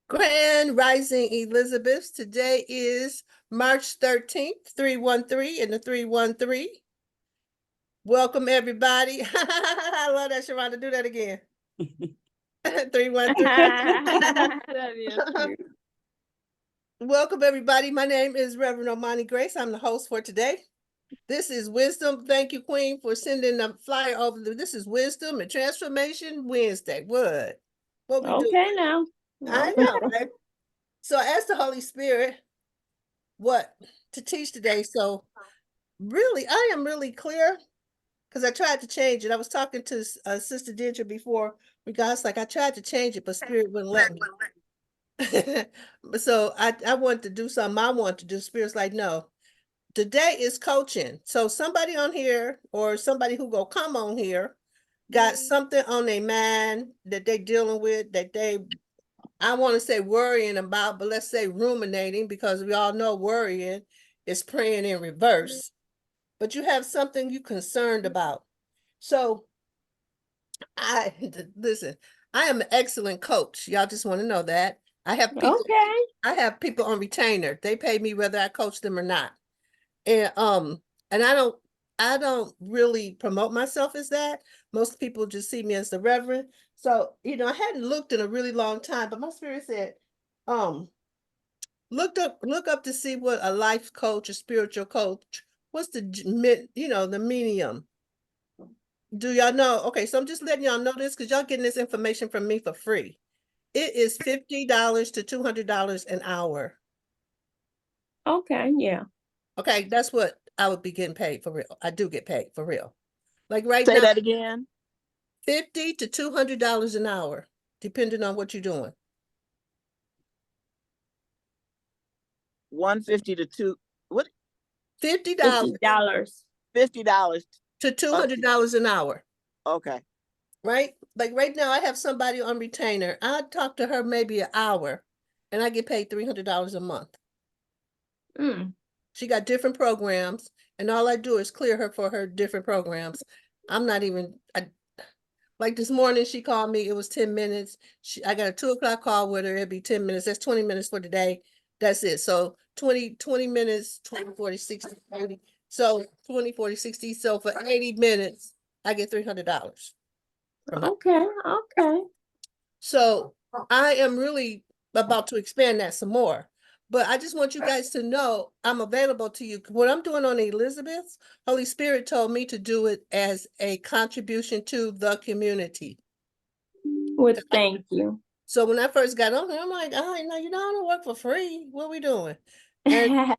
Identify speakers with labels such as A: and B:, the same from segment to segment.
A: Grand Rising Elizabeth. Today is March 13th, 313 and the 313. Welcome everybody. I love that, Sharonda. Do that again. 313.
B: That is cute.
A: Welcome everybody. My name is Reverend Omani Grace. I'm the host for today. This is Wisdom. Thank you, Queen, for sending the flyer over. This is Wisdom and Transformation Wednesday. What we do?
B: Okay now.
A: I
B: Okay.
A: know, right? So I asked the Holy Spirit what to teach today. So really, I am really clear because I tried to change it. I was talking to Sister Deirdre before we got. It's like I tried to change it, but Spirit wouldn't let me. So I wanted to do something I want to do. Spirit's like, no. Today is coaching. So somebody on here or somebody who go come on here got something on their mind that they dealing with that they, I want to say worrying about, but let's say ruminating, because we all know worrying is praying in reverse. But you have something you concerned about. So I listen, I am an excellent coach. Y'all just want to know that. I have people,
B: Okay.
A: I have people on retainer. They pay me whether I coach them or not. And I don't really promote myself as that. Most people just see me as the reverend. So, I hadn't looked in a really long time, but my spirit said, um, look up to see what a life coach, a spiritual coach, what's the medium. Do y'all know? Okay, so I'm just letting y'all know this because y'all getting this information from me for free. It is $50 to $200 an hour.
B: Okay, yeah.
A: Okay, that's what I would be getting paid for real. I do get paid for real. Like right
C: Say
A: now,
C: that again.
A: $50 to $200 an hour, depending on what you're doing.
C: 150 to two. What?
A: $50
B: $50.
C: $50
A: to $200 an hour,
C: Okay.
A: right? Like right now, I have somebody on retainer. I talk to her maybe an hour, and I get paid $300 a month.
B: Mm.
A: She got different programs, and all I do is clear her for her different programs. I'm not even, like this morning, she called me. It was 10 minutes. I got a 2 o'clock call with her. It'd be 10 minutes. That's 20 minutes for today. That's it. So 20 minutes, 20, 40, 60, 80. So 20, 40, 60. So for 80 minutes, I get $300 from her.
B: Okay, okay.
A: So I am really about to expand that some more. But I just want you guys to know I'm available to you. What I'm doing on Elizabeth's, Holy Spirit told me to do it as a contribution to the community.
B: Well, thank you.
A: So when I first got on here, I'm like, oh, I don't work for free. What are we doing? And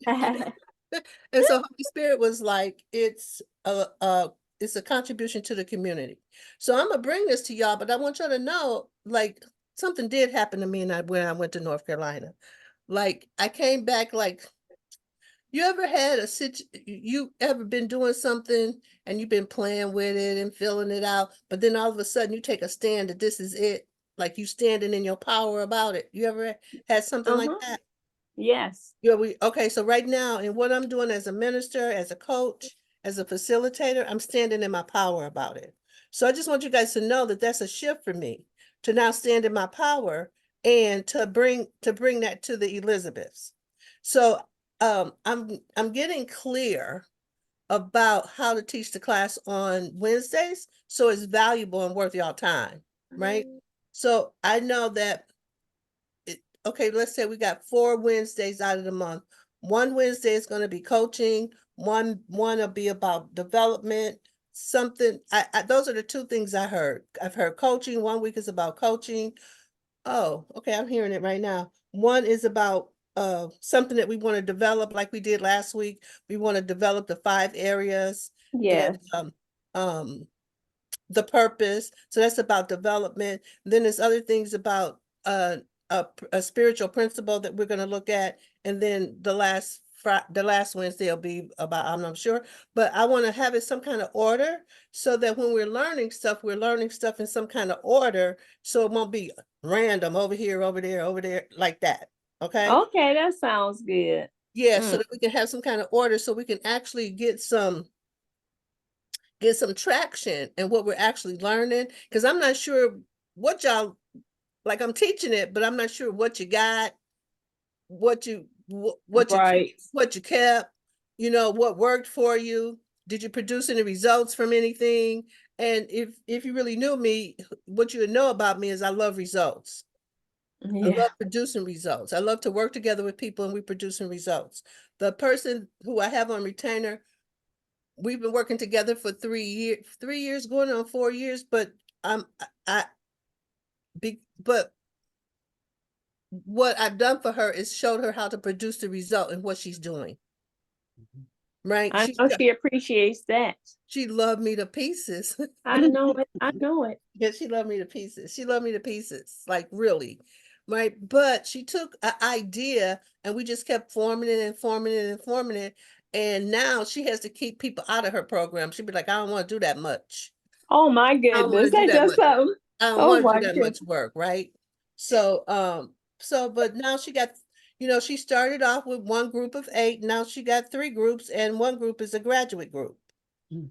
A: and so Holy Spirit was like, it's a contribution to the community. So I'm gonna bring this to y'all, but I want y'all to know, like, something did happen to me when I went to North Carolina. Like I came back like, you ever had you ever been doing something and you've been playing with it and filling it out, but then all of a sudden you take a stand that this is it, like you standing in your power about it. You ever had something like that?
B: Yes.
A: Yeah, okay, so right now, and what I'm doing as a minister, as a coach, as a facilitator, I'm standing in my power about it. So I just want you guys to know that that's a shift for me, to now stand in my power and to bring that to the Elizabeths. So I'm getting clear about how to teach the class on Wednesdays, so it's valuable and worth y'all time, right? So I know that okay, let's say we got 4 Wednesdays out of the month. One Wednesday is going to be coaching. One will be about development. Something. Those are the 2 things I heard. I've heard coaching. One week is about coaching. Oh, okay. I'm hearing it right now. One is about something that we want to develop, like we did last week. We want to develop the 5 areas and
B: Yes.
A: the purpose. So that's about development. Then there's other things about a spiritual principle that we're going to look at, and then the last Wednesday will be about, I'm not sure, but I want to have it some kind of order so that when we're learning stuff in some kind of order, so it won't be random over here, over there, like that. Okay.
B: Okay, that sounds good.
A: Yeah, so that we can have some kind of order, so we can actually get some traction in what we're actually learning, because I'm not sure what y'all like I'm teaching it, but I'm not sure what you got, what you
B: Right.
A: what you kept, you know, what worked for you. Did you produce any results from anything? And if you really knew me, what you would know about me is I love results. I
B: Yeah.
A: love producing results. I love to work together with people and we producing results. The person who I have on retainer, we've been working together for 3 years, going on 4 years, but but what I've done for her is showed her how to produce the result in what she's doing. Right?
B: I know she appreciates that.
A: She loved me to pieces.
B: I know it. I know it.
A: Yeah, she loved me to pieces. She loved me to pieces, like really. Right. But she took an idea and we just kept forming it and forming it and forming it. And now she has to keep people out of her program. She'd be like, I don't want to do that much.
B: Oh my
A: I don't want
B: goodness.
A: to do
B: That's
A: that
B: just
A: much.
B: something.
A: I don't
B: Oh
A: want to
B: my
A: do that
B: goodness.
A: much work, right? So, but now she got, you know, she started off with one group of 8. Now she got 3 groups, and one group is a graduate group.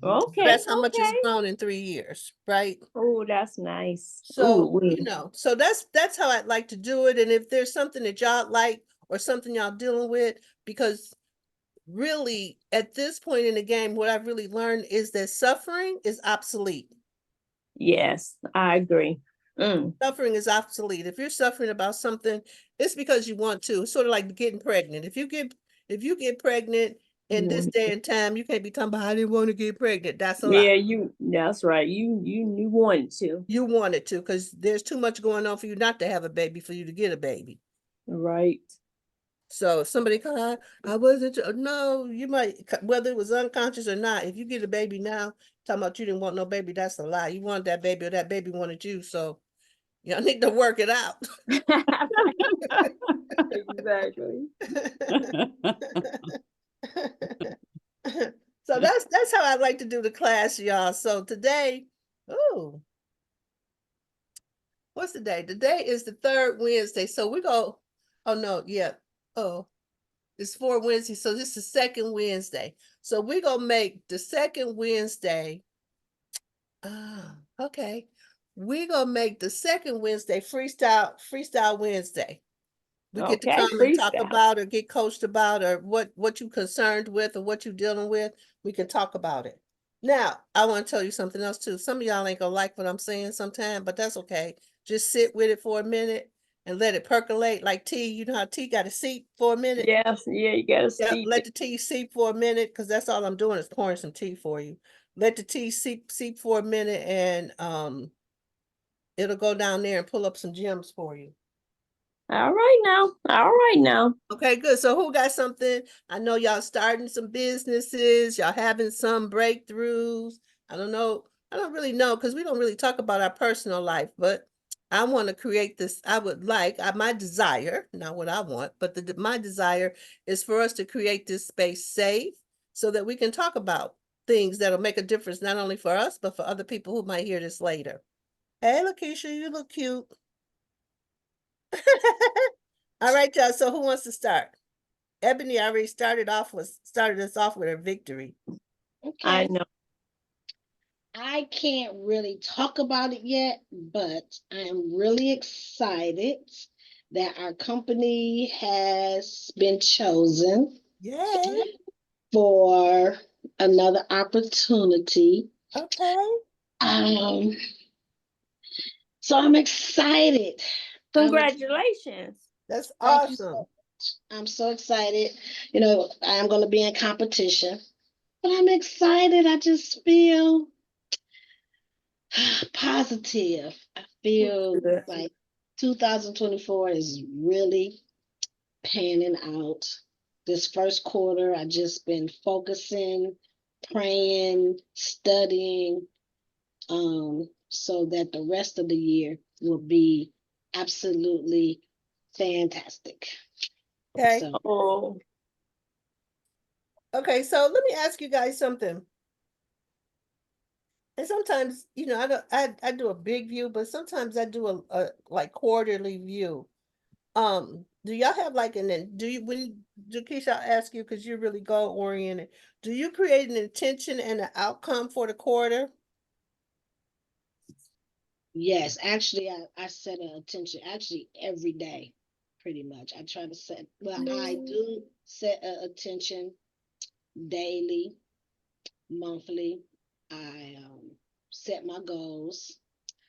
B: Okay.
A: That's how much it's
B: Okay.
A: grown in 3 years, right?
B: Oh, that's nice.
A: So,
B: Oh,
A: you know, so that's how I'd like to do it. And if there's something that y'all like or something y'all dealing with, because really at this point in the game, what I've really learned is that suffering is obsolete.
B: yes, I agree.
A: Suffering is obsolete. If you're suffering about something, it's because you want to. It's sort of like getting pregnant. If you get pregnant in this day and time, you can't be talking about I didn't want to get pregnant. That's a lie.
B: Yeah, that's right. You wanted to.
A: You wanted to, because there's too much going on for you not to have a baby for you to get a baby.
B: Right.
A: So if somebody call, I wasn't, no, you might, whether it was unconscious or not, if you get a baby now, talking about you didn't want no baby, that's a lie. You wanted that baby or that baby wanted you. So y'all need to work it out.
B: Exactly.
A: So that's how I like to do the class, y'all. So today, oh, what's the day? Today is the 3rd Wednesday. So we go, oh no, yeah. Oh, it's 4 Wednesdays. So this is 2nd Wednesday. So we're gonna make the 2nd Wednesday. Okay. We're gonna make the 2nd Wednesday freestyle Wednesday. We get to
B: Okay,
A: come and talk
B: freestyle.
A: about or get coached about or what you concerned with or what you dealing with. We can talk about it. Now, I want to tell you something else too. Some of y'all ain't gonna like what I'm saying sometime, but that's okay. Just sit with it for a minute and let it percolate like tea. You know how tea got to seep for a minute?
B: Yes, yeah, you gotta
A: Yeah,
B: steep
A: let
B: it.
A: the tea seep for a minute, because that's all I'm doing is pouring some tea for you. Let the tea seep for a minute and it'll go down there and pull up some gems for you.
B: All right now. All right now.
A: Okay, good. So who got something? I know y'all starting some businesses, y'all having some breakthroughs. I don't know. I don't really know because we don't really talk about our personal life, but I want to create this. I would like, my desire, not what I want, but my desire is for us to create this space safe so that we can talk about things that'll make a difference, not only for us, but for other people who might hear this later. Hey, Lakeisha, you look cute. All right, y'all. So who wants to start? Ebony already started us off with her victory.
B: I
D: Okay.
B: know.
D: I can't really talk about it yet, but I'm really excited that our company has been chosen
A: Yay.
D: for another opportunity.
A: Okay.
D: Um, so I'm excited.
B: Congratulations.
A: That's
D: Thank you
A: awesome.
D: so much. I'm so excited. You know, I'm going to be in competition, but I'm excited. I just feel positive. I feel
B: Good.
D: like 2024 is really panning out. This first quarter, I just been focusing, praying, studying, so that the rest of the year will be absolutely fantastic.
A: Okay.
D: So
B: Oh,
A: Okay, so let me ask you guys something. And sometimes, you know, I do a big view, but sometimes I do a like quarterly view. Do y'all have like do you when Jakeisha, I'll ask you because you're really goal oriented. Do you create an intention and an outcome for the quarter?
D: Yes, actually, I set an attention actually every day, pretty much. I try to set, well, I do set an attention daily, monthly. I set my goals.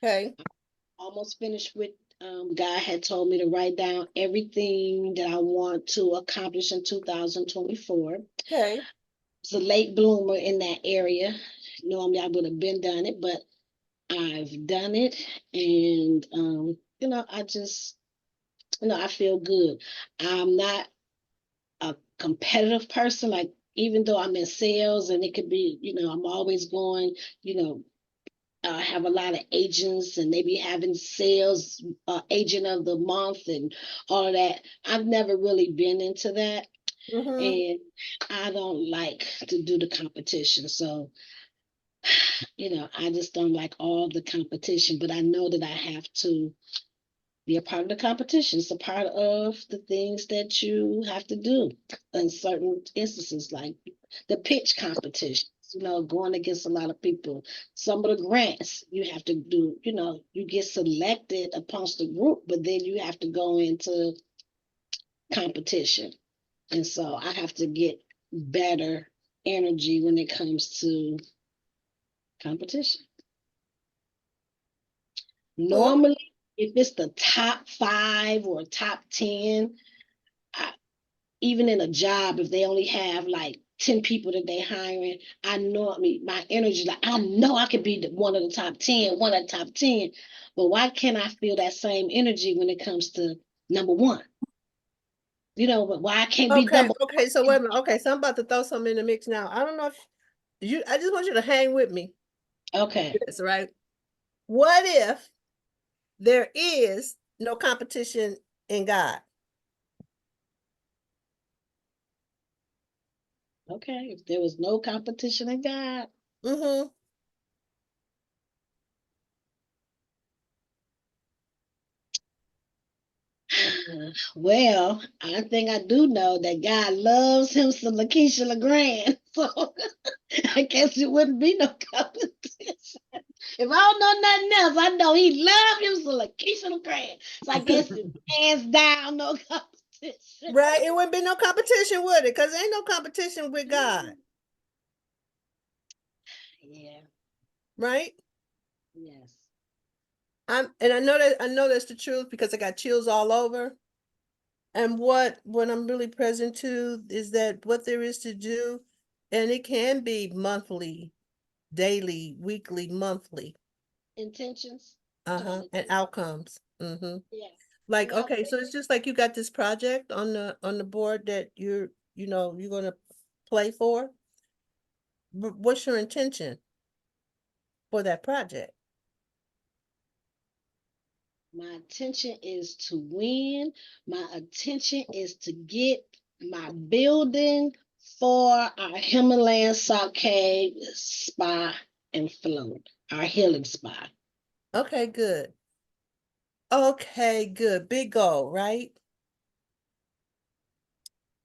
A: Okay,
D: Almost finished with, guy had told me to write down everything that I want to accomplish in 2024.
A: okay,
D: It's a late bloomer in that area. Normally I would have been done it, but I've done it, and I just, I feel good. I'm not a competitive person. Like, even though I'm in sales, and it could be, I'm always going, you know, I have a lot of agents, and they be having sales, agent of the month and all of that. I've never really been into that,
A: mm-hmm,
D: and I don't like to do the competition. So, I just don't like all the competition, but I know that I have to be a part of the competition. It's a part of the things that you have to do in certain instances, like the pitch competitions, going against a lot of people. Some of the grants you have to do, you get selected amongst the group, but then you have to go into competition. And so I have to get better energy when it comes to competition.
A: cool,
D: Normally, if it's the top 5 or top 10, I, even in a job, if they only have like 10 people that they hiring, I know, my energy, like, I know I could be one of the top 10, one of the top 10. But why can't I feel that same energy when it comes to number 1? But why I can't be
A: okay,
D: number
A: okay, so wait a minute, okay, so I'm about to throw something in the mix now. I don't know if I just want you to hang with me.
D: 1? Okay.
A: That's right. What if there is no competition in God?
D: Okay. If there was no competition in God,
A: Mm-hmm.
D: well, I think I do know that God loves him some Lakeisha LeGrand. So I guess it wouldn't be no competition. If I don't know nothing else, I know he loved him some Lakeisha LeGrand. So I guess it's hands down, no competition.
A: Right, it wouldn't be no competition, would it? Because ain't no competition with God,
D: Yeah,
A: right?
D: yes.
A: And I know that's the truth because I got chills all over. And what I'm really present to is that what there is to do, and it can be monthly, daily, weekly, monthly,
D: Intentions. You talking about
A: and
D: intentions?
A: outcomes. Mm-hmm.
D: Yeah.
A: Like,
D: And I
A: okay, so it's just like you got this project on the board that you're gonna play for. What's your intention for that project?
D: my attention is to win. My attention is to get my building for our Himalayan sake spa and float, our healing spa.
A: Okay, good. Okay, good. Big goal, right?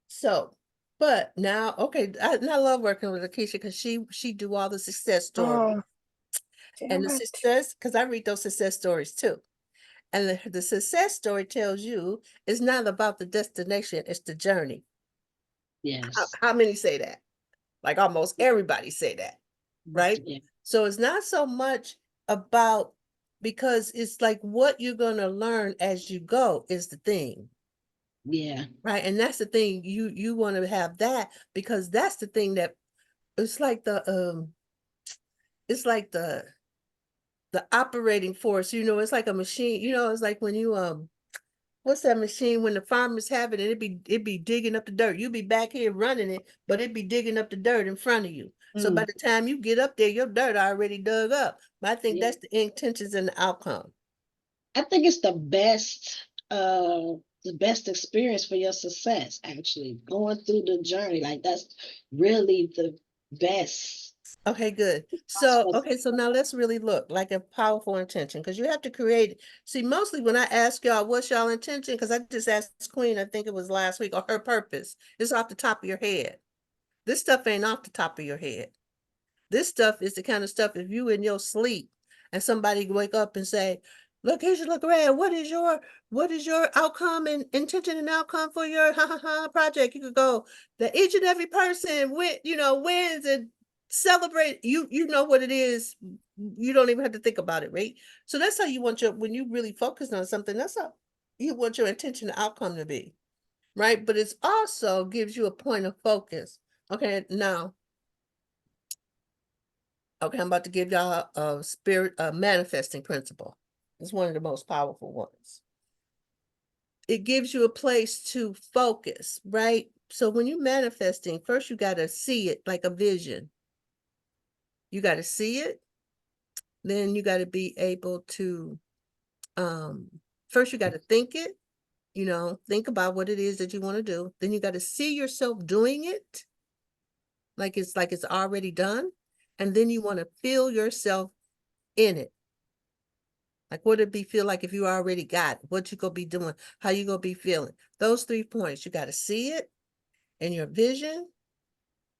A: So, but now, okay, and I love working with Akeisha because she do all the success stories and the success because I read those success stories too. And the success story tells you it's not about the destination, it's the journey.
D: Yes.
A: How many say that? Like almost everybody say that, right?
D: Yeah.
A: So it's not so much about because it's like what you're gonna learn as you go is the thing.
D: Yeah.
A: Right. And that's the thing you want to have that because that's the thing that it's like it's like the operating force, it's like a machine, it's like when you what's that machine when the farmers have it and it be digging up the dirt. You be back here running it, but it be digging up the dirt in front of you. So by the time you get up there, your dirt already dug up. But I think
D: Yeah.
A: that's the intentions and the outcome.
D: I think it's the best experience for your success, actually. Going through the journey. Like, that's really the best.
A: Okay, good. So, okay, so now let's really look like a powerful intention because you have to create. See, mostly when I ask y'all, what's y'all intention? Because I just asked Queen, I think it was last week, or her purpose. It's off the top of your head. This stuff ain't off the top of your head. This stuff is the kind of stuff if you in your sleep and somebody wake up and say, look, here's your look around. What is your outcome and intention and outcome for your project? You could go that each and every person wins and celebrate. You know what it is. You don't even have to think about it, right? So that's how you want when you really focus on something, that's how you want your intention and outcome to be, right? But it's also gives you a point of focus. Okay, now. Okay, I'm about to give y'all a manifesting principle. It's one of the most powerful ones. It gives you a place to focus, right? So when you're manifesting, first you got to see it like a vision. You got to see it. Then you got to be able to, first you got to think it, think about what it is that you want to do. Then you got to see yourself doing it. Like it's already done. And then you want to feel yourself in it. Like what it feel like if you already got it, what you gonna be doing, how you gonna be feeling. Those 3 points, you got to see it in your vision,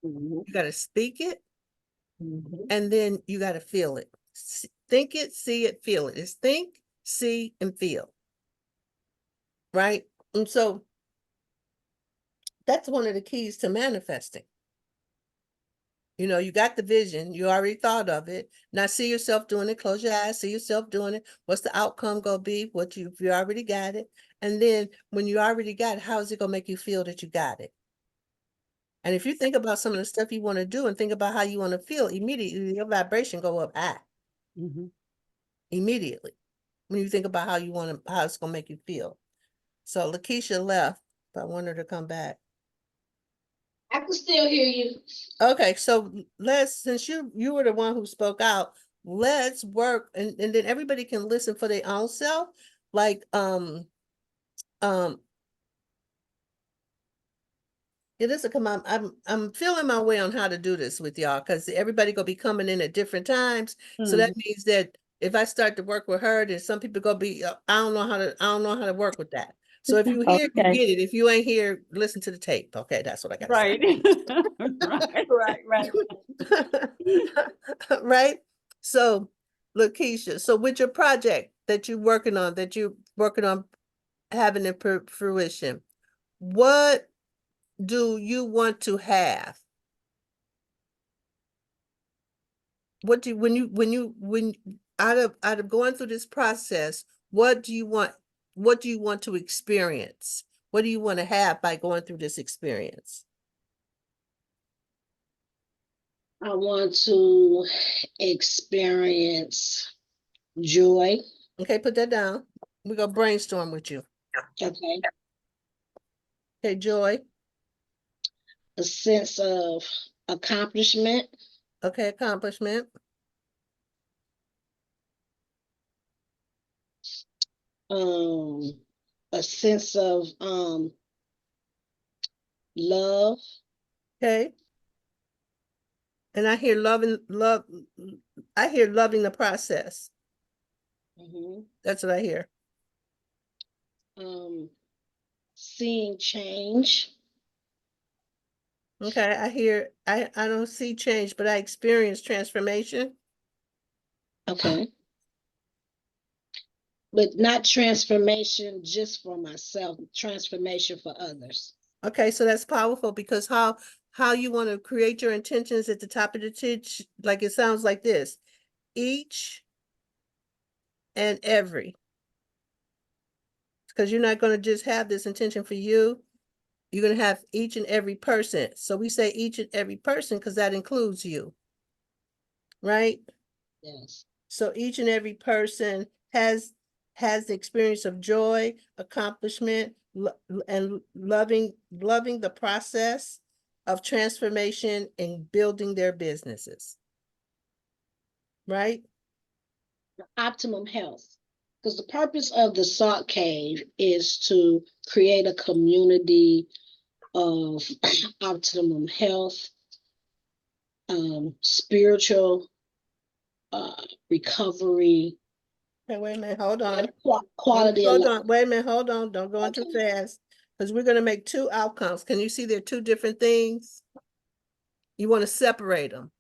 A: you got to speak it, and then you got to feel it. Think it, see it, feel it. It's think, see, and feel. Right? And so that's one of the keys to manifesting. You got the vision, you already thought of it. Now see yourself doing it, close your eyes, see yourself doing it. What's the outcome gonna be? If you already got it. And then when you already got it, how is it gonna make you feel that you got it? And if you think about some of the stuff you want to do and think about how you want to feel, immediately your vibration go up high. Immediately. When you think about how it's gonna make you feel. So Lakeisha left, but I want her to come back.
D: I can still hear you.
A: Okay, so since you were the one who spoke out, let's work and then everybody can listen for their own self. Like yeah, this will come out. I'm feeling my way on how to do this with y'all because everybody gonna be coming in at different times. So that means that if I start to work with her, then some people gonna be I don't know how to work with that. So if you hear, you
B: Okay.
A: get it. If you ain't here, listen to the tape. Okay, that's what I gotta
B: Right. Right.
A: right? So, Lakeisha, so with your project that you're working on having in fruition, what do you want to have? When out of going through this process, what do you want to experience? What do you want to have by going through this experience?
D: I want to experience joy.
A: Okay, put that down. We're gonna brainstorm with you.
D: Okay.
A: Okay, joy.
D: A sense of accomplishment.
A: Okay, accomplishment.
D: A sense of love.
A: Okay. And I hear I hear loving the process. That's what I hear.
D: Seeing change.
A: Okay, I don't see change, but I experience transformation.
D: Okay. But not transformation just for myself, transformation for others.
A: Okay, so that's powerful because how you want to create your intentions at the top of the teach, like it sounds like this. Each and every. Because you're not going to just have this intention for you. You're going to have each and every person. So we say each and every person because that includes you. Right?
D: Yes.
A: So each and every person has the experience of joy, accomplishment, and loving the process of transformation and building their businesses. Right?
D: Optimum health. Because the purpose of the Salt Cave is to create a community of optimum health, spiritual recovery.
A: Okay, wait a minute, hold on.
D: Quality of
A: Hold
D: life.
A: on, wait a minute, hold on. Don't go in too fast. Because we're going to make 2 outcomes. Can you see they're 2 different things? You want to separate them.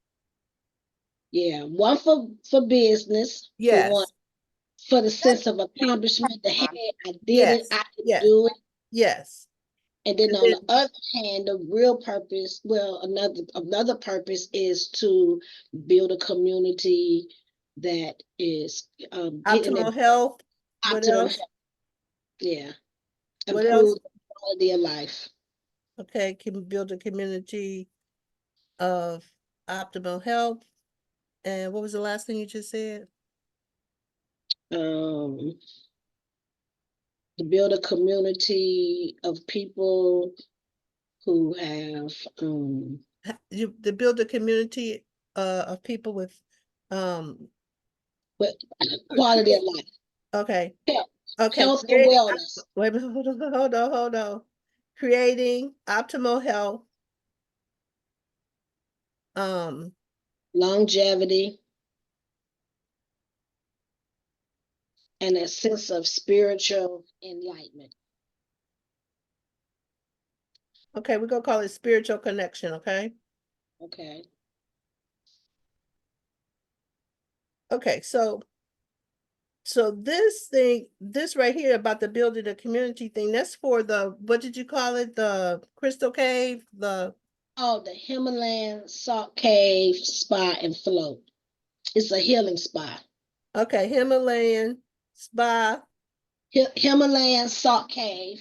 D: Yeah, one for business, for one,
A: Yes,
D: for the sense of accomplishment, the hey, I did it,
A: yes,
D: I can
A: yes,
D: do it.
A: yes.
D: And then
A: And
D: on
A: then,
D: the other hand, the real purpose, well, another purpose is to build a community that is getting
A: optimal
D: it
A: health, what
D: optimum
A: else?
D: health. Yeah,
A: What else?
D: improve quality of life.
A: Okay, can build a community of optimal health. And what was the last thing you just said?
D: Um, to build a community of people who have
A: You to build a community of people with
D: with quality of life,
A: okay,
D: health,
A: okay,
D: health and
A: creating
D: wellness,
A: wait a minute, hold on. Creating optimal health, um,
D: longevity, and a sense of spiritual enlightenment.
A: okay, we're gonna call it spiritual connection, okay?
D: Okay.
A: Okay, so this thing, this right here about the building a community thing, that's for the, what did you call it? The Crystal Cave, the,
D: Oh, the Himalayan Salt Cave Spa and Float. It's a healing spa.
A: okay, Himalayan Spa.
D: Himalayan Salt Cave.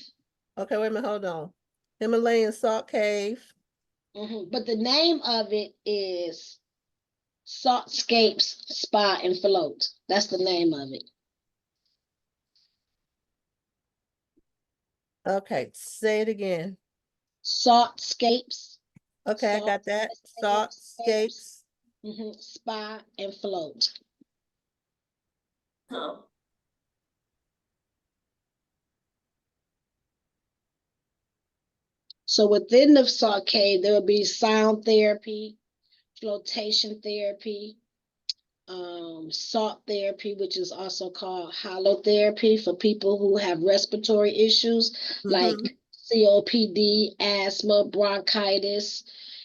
A: Okay, wait a minute, hold on. Himalayan Salt Cave.
D: But the name of it is Saltscapes Spa and Float. That's the name of it.
A: Okay, say it again.
D: Saltscapes.
A: Okay, I got that. Saltscapes.
D: Spa and Float.
B: Oh.
D: So within the salt cave, there will be sound therapy, flotation therapy, salt therapy, which is also called holotherapy for people who have respiratory issues like
A: Mm-hmm.
D: COPD, asthma, bronchitis,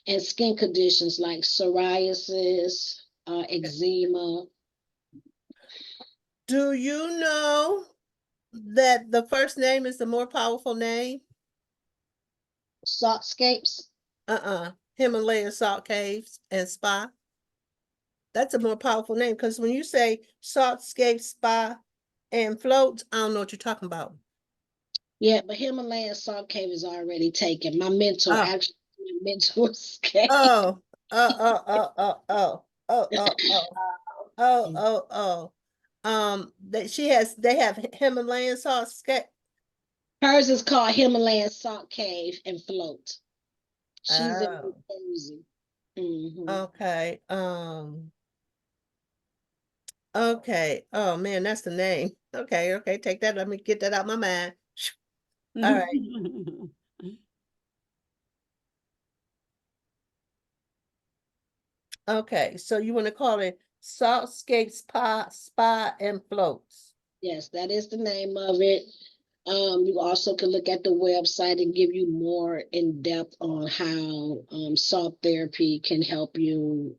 D: and skin conditions like psoriasis, eczema.
A: Do you know that the first name is the more powerful name?
D: Saltscapes.
A: Himalayan Salt Caves and Spa. That's a more powerful name because when you say Saltscape Spa and Floats, I don't know what you're talking about.
D: Yeah, but Himalayan salt cave is already taken. My mentor,
A: Oh,
D: actually, my mentor's cave.
A: oh, oh. That they have Himalayan salt scape.
D: Hers is called Himalayan Salt Cave and Float. She's in New
A: Oh,
D: Jersey. Mhm.
A: okay. Okay. Oh man, that's the name. Okay, take that. Let me get that out my mind. All right. Okay, so you want to call it Saltscape Spa and Floats.
D: Yes, that is the name of it. You also can look at the website and give you more in depth on how salt therapy can help you.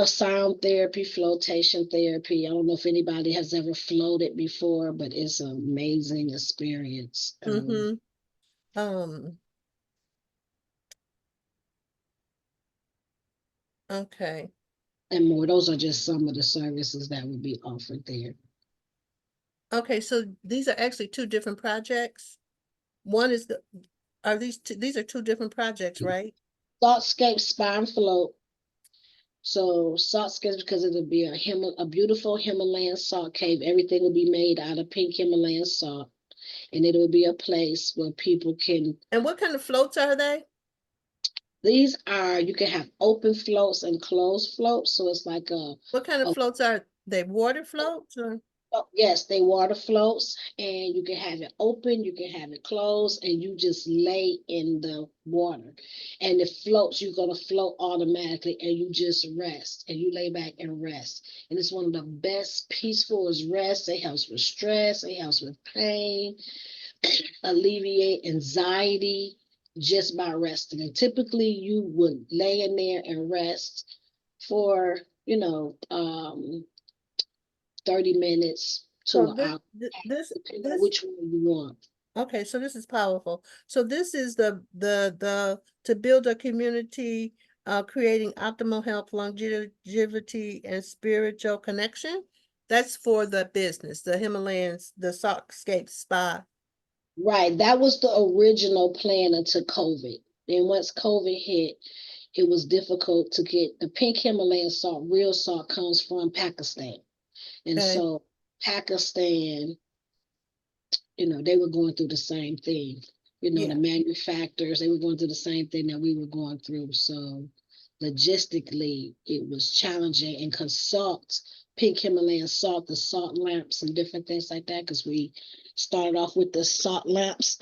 D: Sound therapy, flotation therapy. I don't know if anybody has ever floated before, but it's an amazing experience.
A: Mm-hmm. Um, okay.
D: And more. Those are just some of the services that would be offered there.
A: Okay, so these are actually two different projects. One is are these are two different projects, right?
D: Saltscape Spa and Float. So Saltscapes, because it'll be a beautiful Himalayan salt cave. Everything will be made out of pink Himalayan salt, and it will be a place where people can.
A: And what kind of floats are they?
D: These are you can have open floats and closed floats. So it's like
A: What kind of
D: a
A: floats are they? Water floats or?
D: oh, yes, they water floats, and you can have it open, you can have it closed, and you just lay in the water. And the floats, you're gonna float automatically, and you just rest, and you lay back and rest. And it's one of the best peaceful is rest. It helps with stress, it helps with pain, alleviate anxiety just by resting. And typically you would lay in there and rest for, 30 minutes to
A: So
D: an
A: this,
D: hour,
A: this,
D: depending on
A: this,
D: which one you want.
A: okay, so this is powerful. So this is to build a community, creating optimal health, longevity, and spiritual connection. That's for the business, the Himalayas, the Sockscape Spa.
D: Right, that was the original plan until COVID. And once COVID hit, it was difficult to get the pink Himalayan salt. Real salt comes from Pakistan. And
A: Okay,
D: so Pakistan, they were going through the same thing.
A: yeah,
D: The manufacturers, they were going through the same thing that we were going through. So logistically, it was challenging. And because salt, pink Himalayan salt, the salt lamps and different things like that, because we started off with the salt lamps.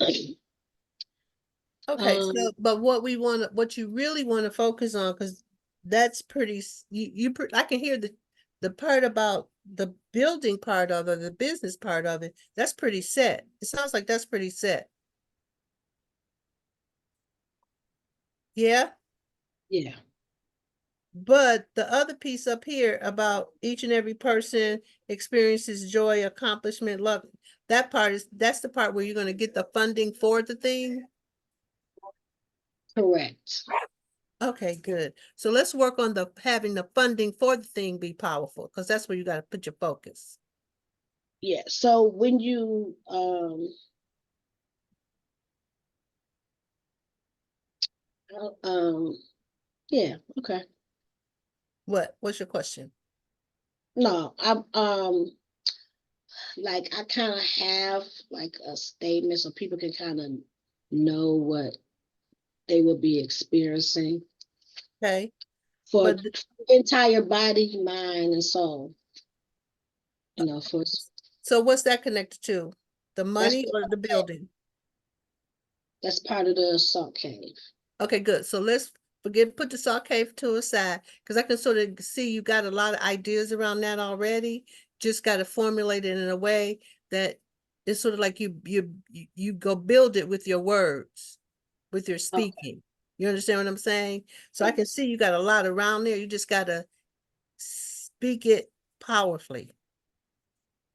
A: okay, so, but what you really want to focus on, because that's pretty, I can hear the part about the building part of it, the business part of it, that's pretty set. It sounds like that's pretty set. Yeah,
D: Yeah.
A: but the other piece up here about each and every person experiences joy, accomplishment, love, that's the part where you're going to get the funding for the thing.
D: Correct.
A: Okay, good. So let's work on having the funding for the thing be powerful, because that's where you got to put your focus.
D: Yeah. So when you yeah, okay.
A: What's your question?
D: No, I'm like I kind of have like a statement so people can kind of know what they will be experiencing
A: Okay,
D: for
A: but
D: the entire body, mind, and soul. For
A: so what's that connected to? The
D: that's
A: money or the building?
D: that's part of the salt cave.
A: Okay, good. So let's put the Saw Cave to a side, because I can sort of see you got a lot of ideas around that already. Just got to formulate it in a way that it's sort of like you go build it with your words, with your
D: Okay.
A: speaking. You understand what I'm saying? So I can see you got a lot around there. You just got to speak it powerfully.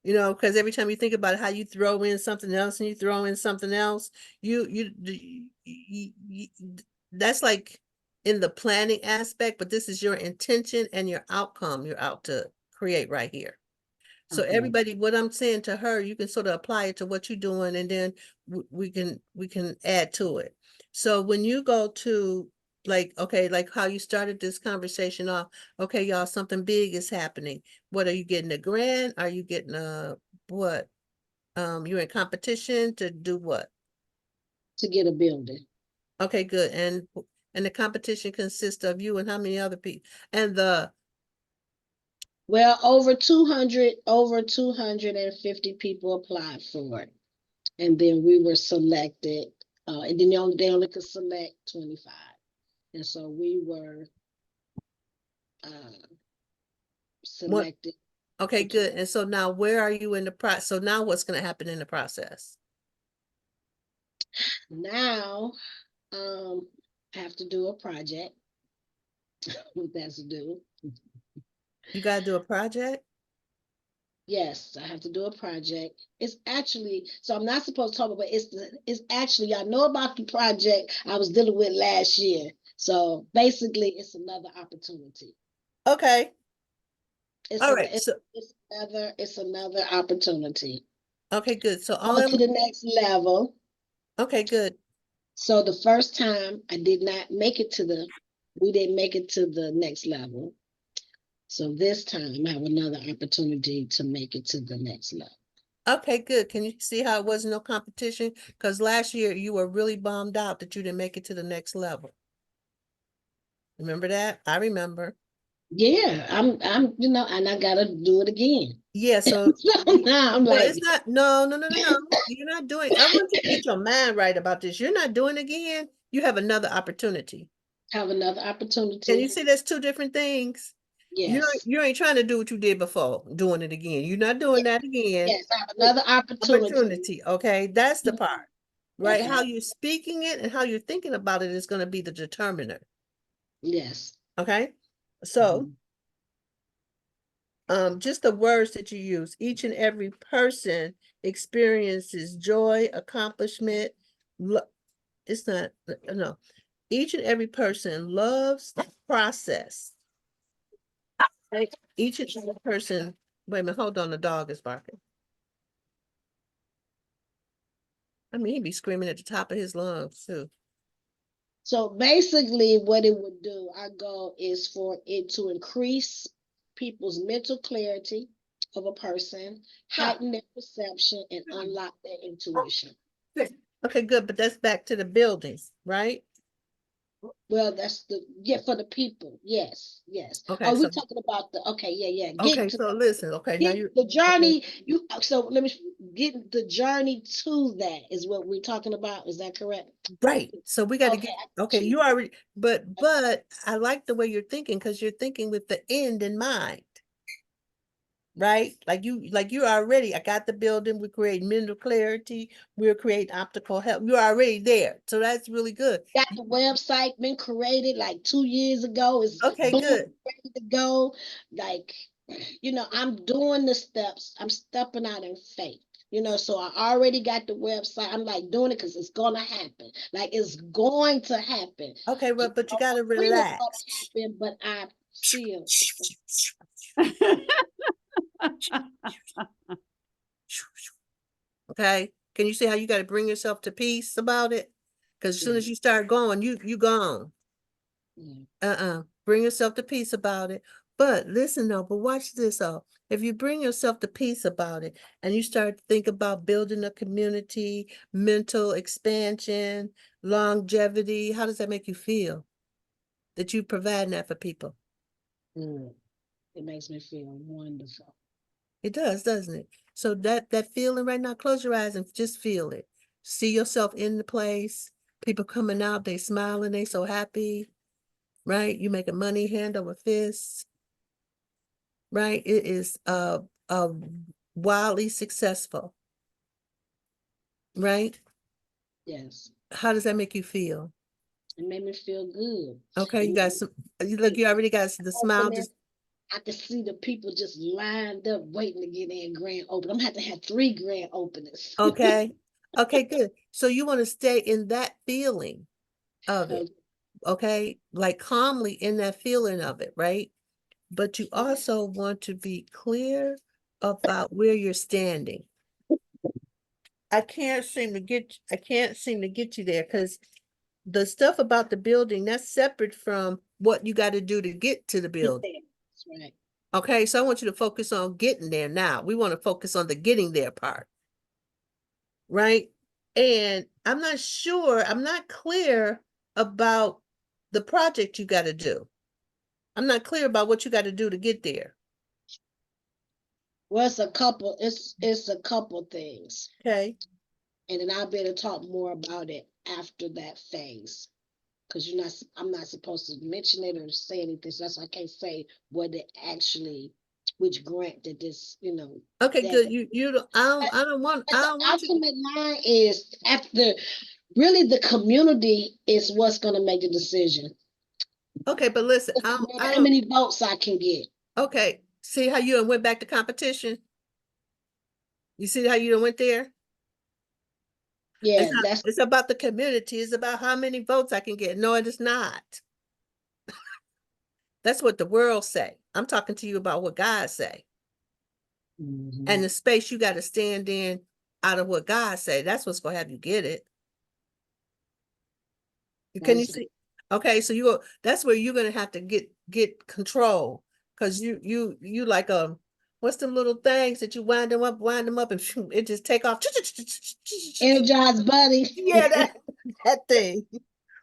A: Because every time you think about how you throw in something else and you throw in something else, you that's like in the planning aspect, but this is your intention and your outcome you're out to create right here. So
D: Okay.
A: everybody, what I'm saying to her, you can sort of apply it to what you're doing, and then we can add to it. So when you go to like how you started this conversation off, okay, y'all, something big is happening. What are you getting, a grant? Are you getting a what? You're in competition to do what?
D: To get a building.
A: Okay, good. And the competition consists of you and how many other people? And
D: Well, over 250 people applied for it. And then we were selected, and then they only could select 25. And so we were
A: what?
D: selected.
A: Okay, good. And so now where are you in the process? So now what's going to happen in the process?
D: Now, I have to do a project. What that's to do.
A: You got to do a project?
D: Yes, I have to do a project. It's actually, so I'm not supposed to talk about it, it's actually, y'all know about the project I was dealing with last year. So basically it's another opportunity.
A: Okay.
D: It's
A: All right. So,
D: it's another opportunity.
A: okay, good. So
D: On to the next level.
A: okay, good.
D: So the first time we didn't make it to the next level. So this time I have another opportunity to make it to the next level.
A: Okay, good. Can you see how it was no competition? Because last year you were really bummed out that you didn't make it to the next level. Remember that? I remember.
D: Yeah, I'm, and I gotta do it again.
A: Yeah, so
D: So now I'm
A: well,
D: like,
A: it's not, no. You're not doing, I want you to get your mind right about this. You're not doing it again. You have another opportunity.
D: have another
A: Can you
D: opportunity.
A: see that's two different things?
D: Yes.
A: You ain't trying to do what you did before, doing it again. You're not doing that again.
D: Yes, I have another opportunity.
A: Opportunity, okay? That's the part, right? How
D: Okay.
A: you're speaking it and how you're thinking about it is going to be the determiner,
D: Yes.
A: okay? So, just the words that you use, each and every person experiences joy, accomplishment. It's not, no. Each and every person loves the process. Right? Each and every person, wait a minute, hold on, the dog is barking. I mean, he'd be screaming at the top of his lungs too.
D: So basically what it would do, our goal is for it to increase people's mental clarity of a person, heighten their perception, and unlock their intuition.
A: Okay, good, but that's back to the buildings, right?
D: Well, that's for the people. Yes, yes.
A: Okay,
D: Are we
A: so,
D: talking about yeah.
A: okay, so listen, okay, now
D: Get
A: you,
D: the journey, so let me get the journey to that is what we're talking about. Is that correct?
A: right, so we gotta
D: Okay,
A: get,
D: I got
A: okay,
D: you.
A: you already, but I like the way you're thinking, because you're thinking with the end in mind. Right? Like you already, I got the building, we create mental clarity, we'll create optical help. You're already there. So that's really good.
D: Got the website been created like 2 years ago. It's
A: Okay,
D: boom,
A: good.
D: ready to go. Like, I'm doing the steps. I'm stepping out in faith. So I already got the website. I'm like doing it because it's gonna happen. Like it's going to happen.
A: Okay, well, but you gotta
D: When it's
A: relax.
D: gonna happen, but I feel
A: Okay. Can you see how you gotta bring yourself to peace about it? Because as soon as
D: Yeah.
A: you start going, you gone.
D: Yeah.
A: Bring yourself to peace about it. But listen though, but watch this though. If you bring yourself to peace about it and you start to think about building a community, mental expansion, longevity, how does that make you feel? That you provide that for people?
D: Mm. It makes me feel wonderful.
A: It does, doesn't it? So that feeling right now, close your eyes and just feel it. See yourself in the place, people coming out, they smiling, they so happy, right? You making money hand over fist. Right? It is wildly successful, right?
D: Yes.
A: How does that make you feel?
D: It made me feel good.
A: Okay,
D: It
A: you
D: made
A: got
D: me
A: some, look, you already got the smile.
D: open. I could see the people just lined up waiting to get in grand open. I'm gonna have to have 3 grand openings.
A: Okay. Okay, good. So you want to stay in that feeling of it, okay? Like calmly in that feeling of it, right? But you also want to be clear about where you're standing. I can't seem to get you there because the stuff about the building, that's separate from what you got to do to get to the building.
D: That's right.
A: Okay, so I want you to focus on getting there now. We want to focus on the getting there part, right? And I'm not clear about the project you got to do. I'm not clear about what you got to do to get there.
D: Well, it's a couple things.
A: Okay.
D: And then I'll be able to talk more about it after that phase. Because I'm not supposed to mention it or say anything. So that's why I can't say which grant that this,
A: Okay,
D: that.
A: good. You don't, I don't want
D: But the
A: you.
D: ultimate line is after really the community is what's gonna make the decision.
A: Okay, but listen, I
D: How
A: don't,
D: many votes I can get.
A: okay. See how you went back to competition? You see how you went there?
D: Yeah, that's
A: It's about the community. It's about how many votes I can get. No, it is not. That's what the world say. I'm talking to you about what God say. And the space you got to stand in out of what God say. That's what's going to have you get it. Can you see? Okay, so that's where you're going to have to get control. Because you like, what's them little things that you wind them up, and shoot, it just take off.
D: energized buddy.
A: Yeah, that thing.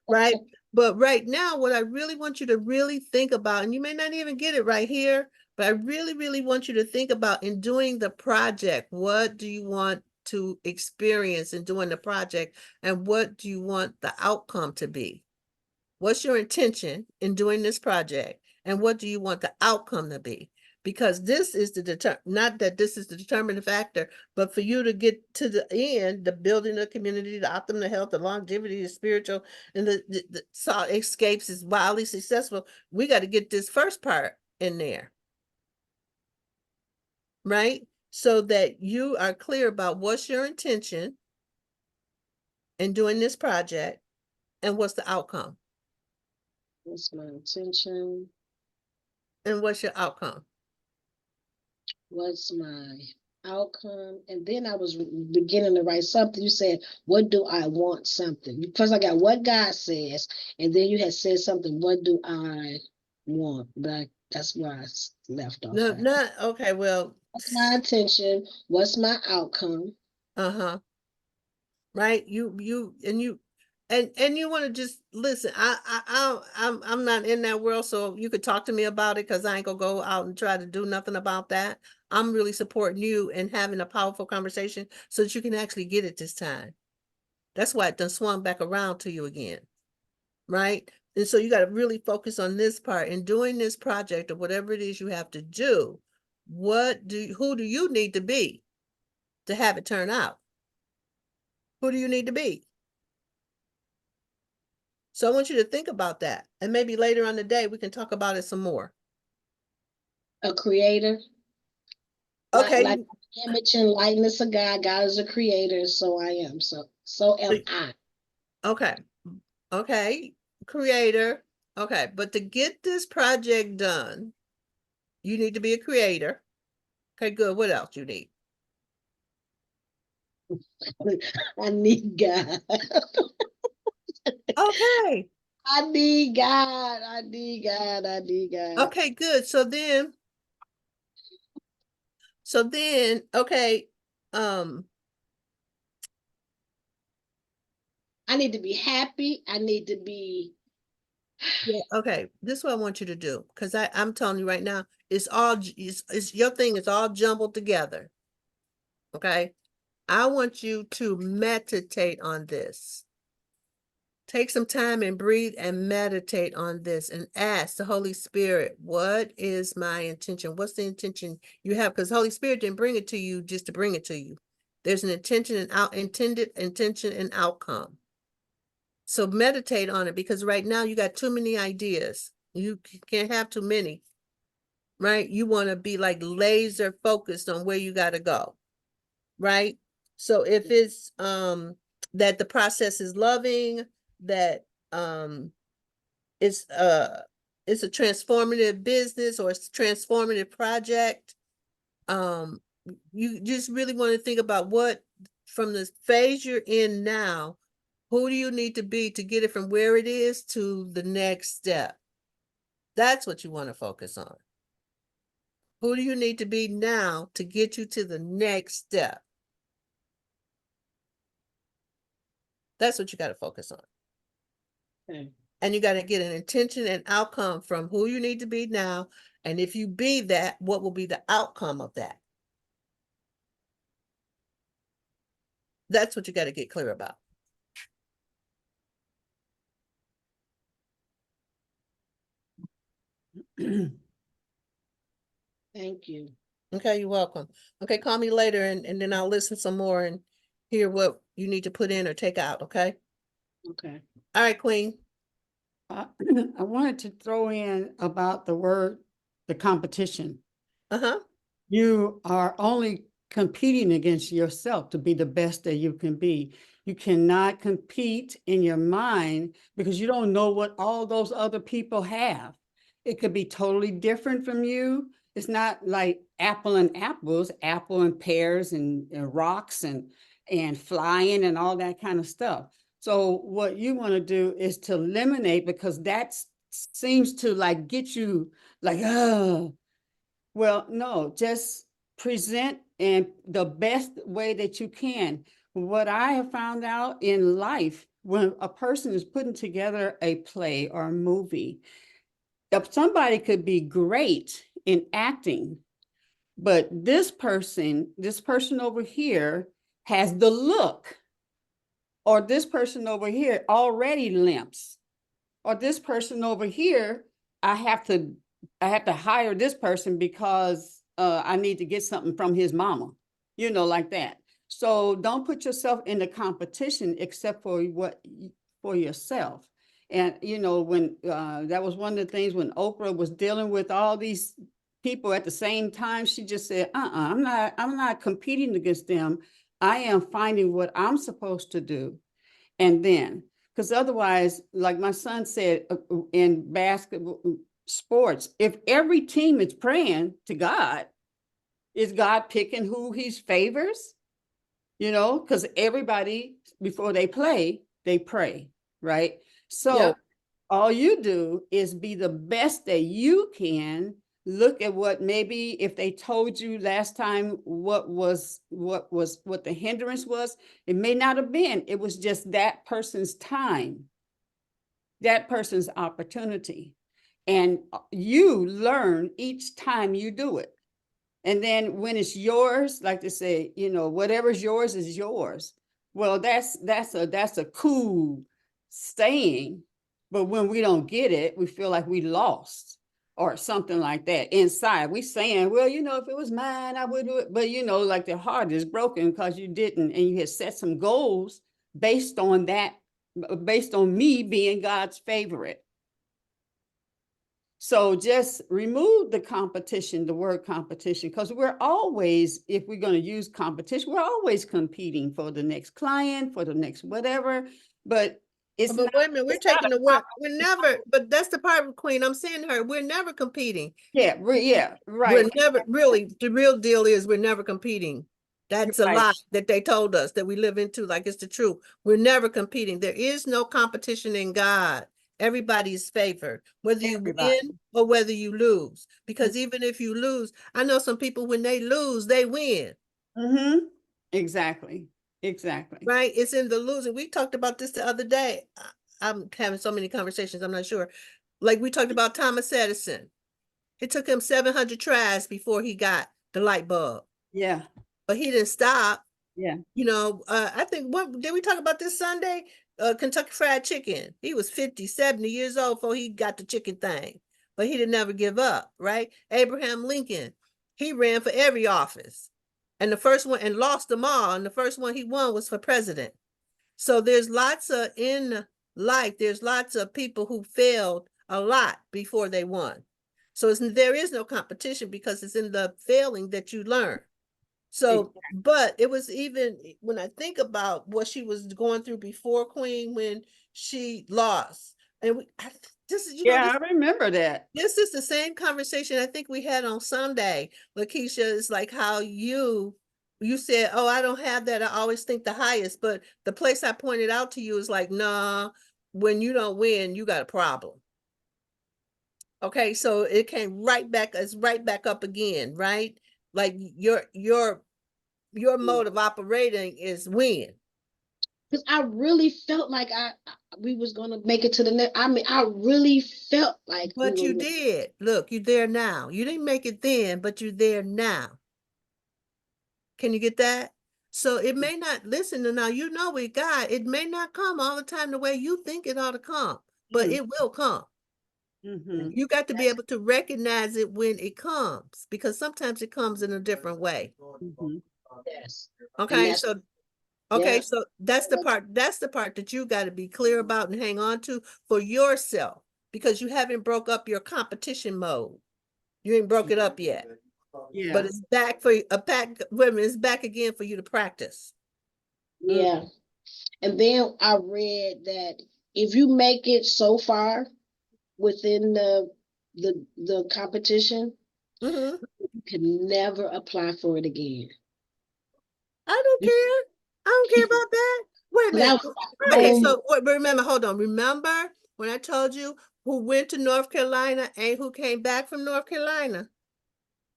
A: Right? But right now, what I really want you to really think about, and you may not even get it right here, but I really, really want you to think about in doing the project, what do you want to experience in doing the project, and what do you want the outcome to be? What's your intention in doing this project, and what do you want the outcome to be? because this is the not that this is the determining factor, but for you to get to the end, the building of community, the optimum the health, the longevity, the spiritual, and the salt escapes is wildly successful. We got to get this first part in there, right? So that you are clear about what's your intention in doing this project and what's the outcome.
D: What's my intention?
A: And what's your outcome?
D: What's my outcome? And then I was beginning to write something. You said, what do I want something? First I got what God says, and then you had said something, what do I want? But that's where I left off
A: No,
D: at.
A: not okay. Well,
D: What's my intention? What's my outcome?
A: uh-huh. Right? You and you want to just listen. I'm not in that world, so you could talk to me about it because I ain't gonna go out and try to do nothing about that. I'm really supporting you and having a powerful conversation so that you can actually get it this time. That's why it done swung back around to you again. Right? And so you got to really focus on this part in doing this project or whatever it is you have to do. Who do you need to be to have it turn out? Who do you need to be? So I want you to think about that. And maybe later on the day, we can talk about it some more.
D: A creator.
A: Okay.
D: Like image and likeness of God. God is a creator, so I am. So am I.
A: Okay. Okay. Creator. Okay. But to get this project done, you need to be a creator. Okay, good. What else you need?
D: I need God.
A: Okay.
D: I need God. I need God. I need God.
A: Okay, good. So then, okay.
D: I need to be happy. I need to be.
A: Yeah, okay. This is what I want you to do. Because I'm telling you right now, it's your thing is all jumbled together. Okay. I want you to meditate on this. Take some time and breathe and meditate on this and ask the Holy Spirit, what is my intention? What's the intention you have? Because Holy Spirit didn't bring it to you just to bring it to you. There's an intended intention and outcome. So meditate on it because right now you got too many ideas. You can't have too many, right? You want to be like laser focused on where you got to go, right? So if it's that the process is loving, that it's it's a transformative business or it's a transformative project, you just really want to think about what from the phase you're in now, who do you need to be to get it from where it is to the next step? That's what you want to focus on. Who do you need to be now to get you to the next step? That's what you got to focus on.
D: Okay.
A: And you got to get an intention and outcome from who you need to be now. And if you be that, what will be the outcome of that? That's what you got to get clear about.
D: Thank you.
A: Okay, you're welcome. Okay, call me later and then I'll listen some more and hear what you need to put in or take out, okay?
D: Okay.
A: All right, Queen.
E: I wanted to throw in about the competition.
A: Uh-huh.
E: You are only competing against yourself to be the best that you can be. You cannot compete in your mind because you don't know what all those other people have. It could be totally different from you. It's not like apple and apples, apple and pears and rocks and flying and all that kind of stuff. So what you want to do is to eliminate, because that seems to like get you like, oh, well, no, just present in the best way that you can. What I have found out in life, when a person is putting together a play or a movie, if somebody could be great in acting, but this person over here has the look, or this person over here already limps, or this person over here, I have to to hire this person because I need to get something from his mama, like that. So don't put yourself in the competition except for for yourself. And when that was one of the things when Oprah was dealing with all these people at the same time, she just said, I'm not competing against them. I am finding what I'm supposed to do. And then, because otherwise, like my son said, in basketball sports, if every team is praying to God, is God picking who he favors? Because everybody, before they play, they pray, right? So
A: Yep.
E: all you do is be the best that you can. Look at what maybe if they told you last time what the hindrance was, it may not have been. It was just that person's time, that person's opportunity. And you learn each time you do it. And then when it's yours, like they say, whatever's yours is yours. Well, that's a cool saying, but when we don't get it, we feel like we lost or something like that inside. We saying, well, if it was mine, I would do it. But like the heart is broken because you didn't, and you had set some goals based on that, based on me being God's favorite. So just remove the competition, the word competition, because we're always, if we're going to use competition, we're always competing for the next client, for the next whatever. But it's
A: But
E: not,
A: wait a minute, we're
E: it's not
A: taking
E: a
A: the word. We're never, but that's the part of Queen. I'm saying to her, we're never competing.
E: yeah, right.
A: We're never really, the real deal is we're never competing. That's a
E: Right.
A: lie that they told us that we live into, like it's the truth. We're never competing. There is no competition in God. Everybody is favored, whether you
E: Everybody.
A: win or whether you lose. Because even if you lose, I know some people when they lose, they win.
E: Mm-hmm. Exactly.
A: Right? It's in the losing. We talked about this the other day. I'm having so many conversations, I'm not sure. Like we talked about Thomas Edison. It took him 700 tries before he got the light bulb.
E: Yeah.
A: But he didn't stop.
E: Yeah.
A: I think, what did we talk about this Sunday? Kentucky Fried Chicken. He was 50, 70 years old before he got the chicken thing. But he didn't never give up, right? Abraham Lincoln, he ran for every office. And the first one, and lost them all. And the first one he won was for president. So there's lots of, in life, there's lots of people who failed a lot before they won. So there is no competition because it's in the failing that you learn. So, but it was even when I think about what she was going through before Queen, when she lost, and this is,
E: I remember that.
A: This is the same conversation I think we had on Sunday. Lakeisha, is like how you said, oh, I don't have that. I always think the highest, but the place I pointed out to you is like, nah, when you don't win, you got a problem. Okay, so it came right back, it's right back up again, right? Like your mode of operating is win.
D: Because I really felt like we was gonna make it to the next. I mean, I really felt like.
A: But you did. Look, you're there now. You didn't make it then, but you're there now. Can you get that? So it may not, listen to now, with God, it may not come all the time the way you think it ought to come, but it will come.
E: Mm-hmm.
A: You got to be able to recognize it when it comes, because sometimes it comes in a different way.
E: Mm-hmm.
D: Yes.
A: Okay, so okay,
D: yeah.
A: so that's the part that you got to be clear about and hang on to for yourself, because you haven't broke up your competition mode. You ain't broke it up yet.
E: Yeah.
A: But it's back for women, it's back again for you to practice.
D: Yeah. And then I read that if you make it so far within the competition,
A: Mm-hmm.
D: you can never apply for it again.
A: I don't care. I don't care about that. Wait a minute. Okay, so remember, hold on. Remember when I told you who went to North Carolina and who came back from North Carolina?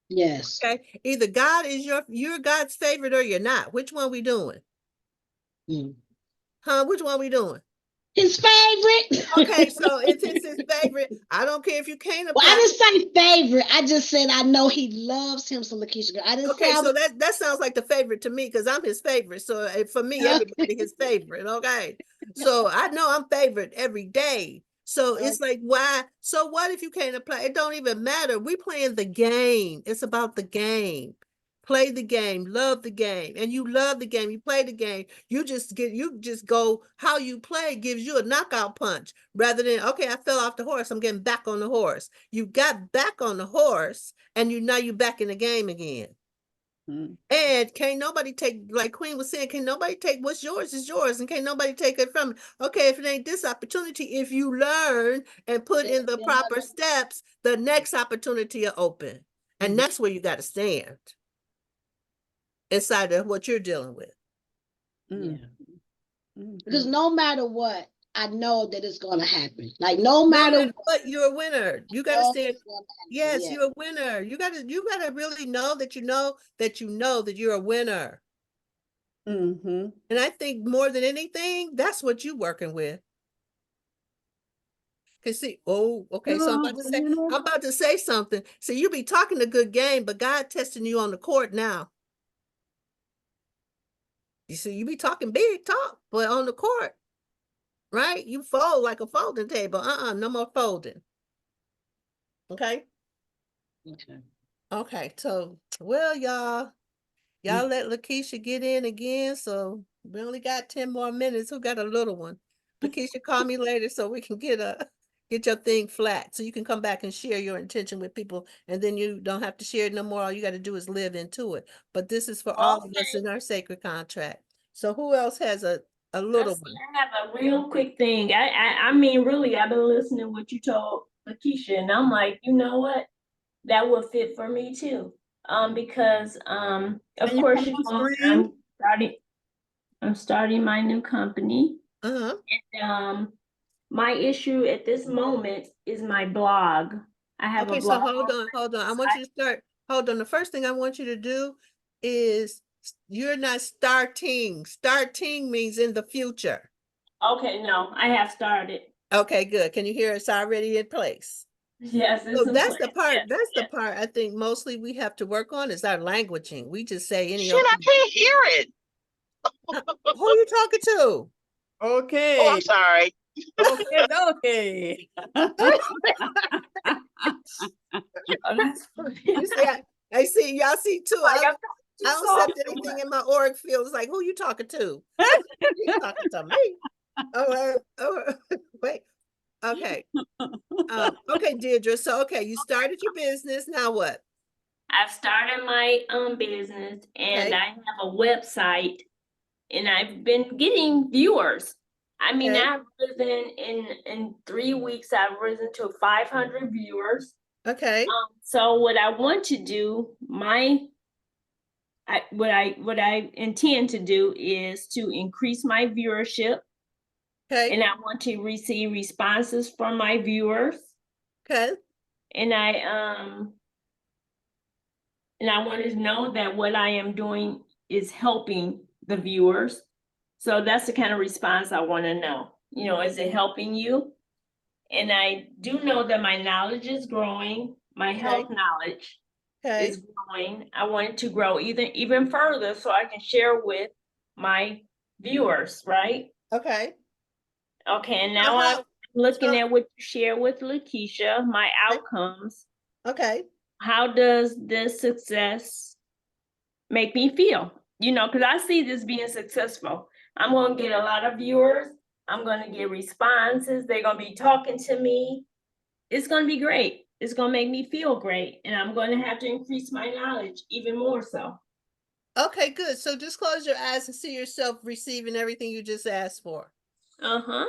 D: Yes.
A: Okay. Either God is you're God's favorite or you're not. Which one we doing? Huh? Which one we doing?
D: His favorite.
A: Okay, so it's his favorite. I don't care if you can't apply.
D: Well, I didn't say favorite. I just said I know he loves him some Lakeisha girl. I didn't say
A: so that sounds like the favorite to me because I'm his favorite. So for me, everybody his favorite. Okay. So I know I'm favorite every day. So it's like, why? So what if you can't apply? It don't even matter. We playing the game. It's about the game. Play the game, love the game, and you love the game. You play the game. You just go how you play gives you a knockout punch rather than, okay, I fell off the horse. I'm getting back on the horse. You got back on the horse, and now you're back in the game again.
E: Mm.
A: And can't nobody take, like Queen was saying, can't nobody take what's yours is yours, and can't nobody take it from it. Okay, if it ain't this opportunity, if you learn and put in the proper steps, the next opportunity will open. And that's where you got to stand inside of what you're dealing with.
E: Mm.
D: Because no matter what, I know that it's gonna happen. Like no matter
A: what, you're a winner. You got to
D: know
A: stand.
D: it's gonna happen.
A: Yes,
D: Yeah.
A: you're a winner. You got to really know that you know that you're a winner.
E: Mm-hmm.
A: And I think more than anything, that's what you're working with. Cause see, okay, so I'm about to say something. So you be talking a good game, but God testing you on the court now. You see, you be talking big talk, but on the court, right? You fold like a folding table. No more folding. Okay.
D: Okay.
A: Okay. So, well, y'all let Lakeisha get in again. So we only got 10 more minutes. Who got a little one? Lakeisha, call me later so we can get your thing flat. So you can come back and share your intention with people. And then you don't have to share it no more. All you got to do is live into it. But this is for all of us in our sacred contract. So who else has a little one?
B: I have a real quick thing. I mean, really, I've been listening to what you told Lakeisha, and I'm like, you know what? That would fit for me too. Because of course, you know, I'm starting my new company. And my issue at this moment is my blog. I have a blog.
A: So hold on. I want you to start. Hold on. The first thing I want you to do is you're not starting. Starting means in the future.
B: Okay, no, I have started.
A: Okay, good. Can you hear it's already in place?
B: Yes,
A: So that's the part. That's the part I think mostly we have to work on is our languaging. We just say any.
C: Shit, I can't hear it.
A: Who are you talking to?
E: Okay.
C: Oh, I'm sorry.
E: Okay.
B: Oh, that's funny.
A: You see, I see y'all see too. I don't accept anything in my org field. It's like, who you talking to? You talking to me? Wait. Okay. Okay, Deirdre. So okay, you started your business. Now what?
B: I've started my business and I have a website and I've been getting viewers. I mean, I've risen in 3 weeks, I've risen to 500 viewers.
A: Okay.
B: So what I want to do, what I intend to do is to increase my viewership.
A: Okay.
B: And I want to receive responses from my viewers.
A: Okay.
B: And I want to know that what I am doing is helping the viewers. So that's the kind of response I want to know. You know, is it helping you? And I do know that my knowledge is growing. My health knowledge is growing. I want it to grow even further so I can share with my viewers, right?
A: Okay.
B: Okay, and now I'm looking at what you share with Lakeisha, my outcomes.
A: Okay.
B: How does this success make me feel? You know, because I see this being successful. I'm going to get a lot of viewers. I'm going to get responses. They're going to be talking to me. It's going to be great. It's going to make me feel great. And I'm going to have to increase my knowledge even more so.
A: Okay, good. So just close your eyes and see yourself receiving everything you just asked for.
B: Uh-huh.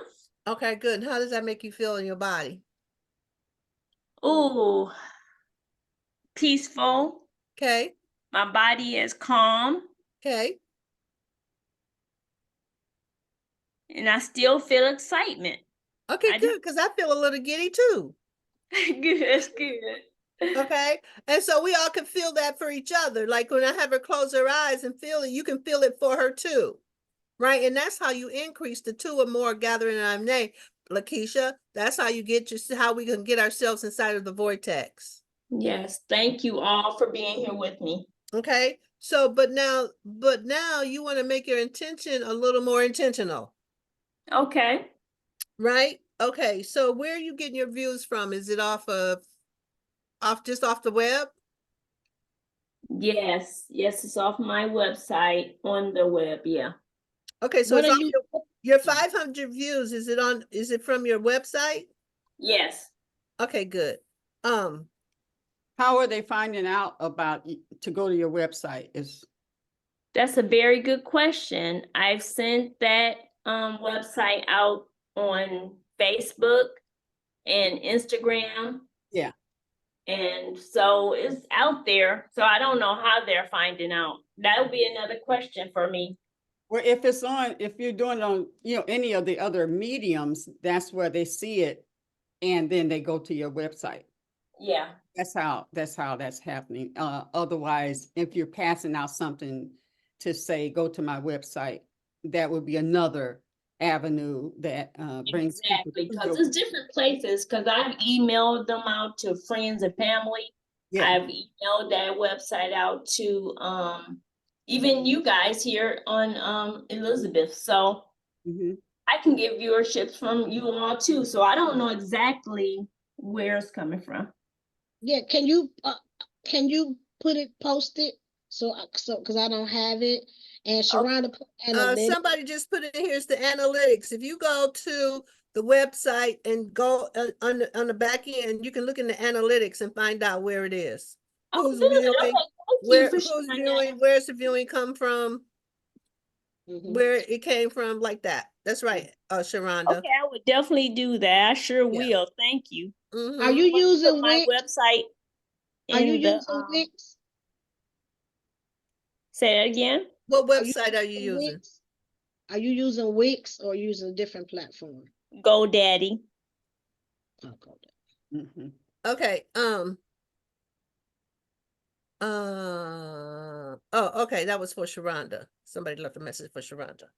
A: Okay, good. And how does that make you feel in your body?
B: Ooh, peaceful.
A: Okay.
B: My body is calm.
A: Okay.
B: And I still feel excitement.
A: Okay, good, because I feel a little giddy too.
B: Good.
A: Okay. And so we all can feel that for each other. Like when I have her close her eyes and feel it, you can feel it for her too. Right. And that's how you increase the 2 or more gathering in our name. Lakeisha, that's how you how we can get ourselves inside of the vortex.
B: Yes. Thank you all for being here with me.
A: Okay. So, but now you want to make your intention a little more intentional.
B: Okay.
A: Right. Okay, so where are you getting your views from? Is it just off the web?
B: Yes, it's off my website on the web, yeah.
A: Okay, so
D: What
A: it's
D: are
A: off
D: you?
A: your 500 views. Is it from your website?
B: Yes.
A: Okay, good.
E: How are they finding out about to go to your website?
B: That's a very good question. I've sent that website out on Facebook and Instagram.
E: Yeah.
B: And so it's out there. So I don't know how they're finding out. That would be another question for me.
E: Well, if you're doing it on, any of the other mediums, that's where they see it. And then they go to your website.
B: Yeah.
E: That's how that's happening. Otherwise, if you're passing out something to say, go to my website, that would be another avenue that brings people
B: Exactly,
E: to
B: because
E: your.
B: it's different places, because I've emailed them out to friends and family.
E: Yeah.
B: I've emailed that website out to even you guys here on Elizabeth. So
E: Mhm.
B: I can get viewerships from you all too. So I don't know exactly where it's coming from.
D: Yeah, can you post it so because I don't have it, and Sharonda put analytics.
A: Somebody just put it in here. It's the analytics. If you go to the website and go on the back end, you can look in the analytics and find out where it is.
B: Oh,
A: Who's
B: good.
A: viewing?
B: Okay, thank you for
A: Who's
B: sharing that.
A: viewing? Where's the viewing come from?
D: Mhm.
A: Where it came from, like that. That's right, Sharonda.
B: Okay, I would definitely do that. I sure
A: Yeah.
B: will. Thank you.
A: Mhm.
D: Are you
B: I'm gonna put
D: using
B: my
D: Wix?
B: website
D: Are you
B: in the
D: using Wix?
B: say that again?
A: What
D: Are you
A: website are you
D: using
A: using?
D: Wix? Are you using Wix or using a different platform?
B: GoDaddy.
D: Okay.
E: Mhm.
A: Okay. Oh, okay. That was for Sharonda. Somebody left a message for Sharonda.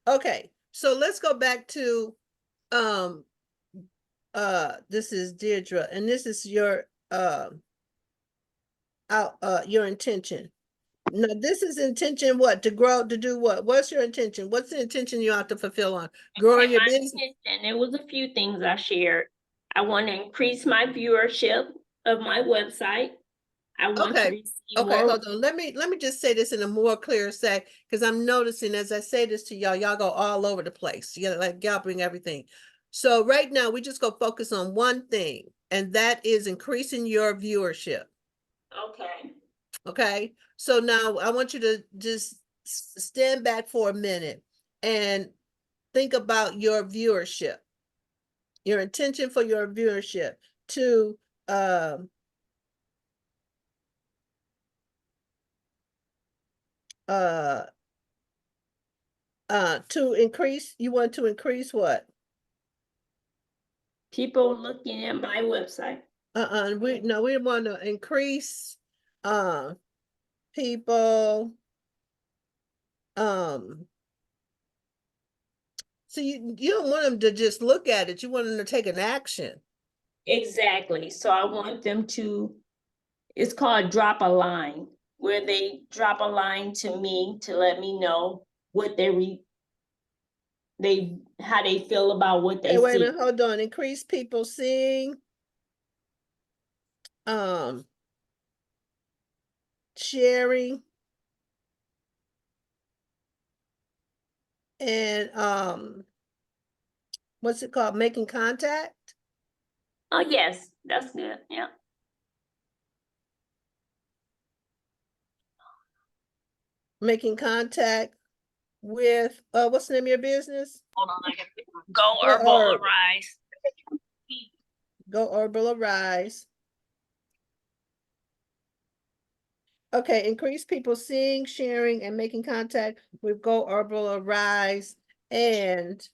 A: Okay. So let's go back to, this is Deirdre, and this is your, your intention. Now, this is intention what? To grow, to do what? What's your intention? What's the intention you have to fulfill on? Growing your
B: My
A: business?
B: intention, it was a few things I shared. I want to increase my viewership of my website. I want to
A: Okay.
B: receive
A: Okay,
B: more.
A: hold on. Let me just say this in a more clear say, because I'm noticing as I say this to y'all go all over the place. Y'all bring everything. So right now we just go focus on one thing, and that is increasing your viewership.
B: Okay.
A: Okay. So now I want you to just stand back for a minute and think about your viewership, your intention for your viewership to to increase, you want to increase what?
B: People looking at my website.
A: We want to increase people so you don't want them to just look at it, you want them to take an action.
B: Exactly. So I want them to, it's called drop a line, where they drop a line to me to let me know what how they feel about what they
A: Okay, wait a
B: see.
A: minute, hold on. Increase people seeing, sharing, and what's it called? Making contact?
B: Oh, yes, that's good. Yeah.
A: Making contact with what's the name of your business?
B: Hold on. Go
A: Go
B: Herbal
A: Herb.
B: Arise.
A: Go Herbal Arise. Okay, increase people seeing, sharing, and making contact with Go Herbal Arise and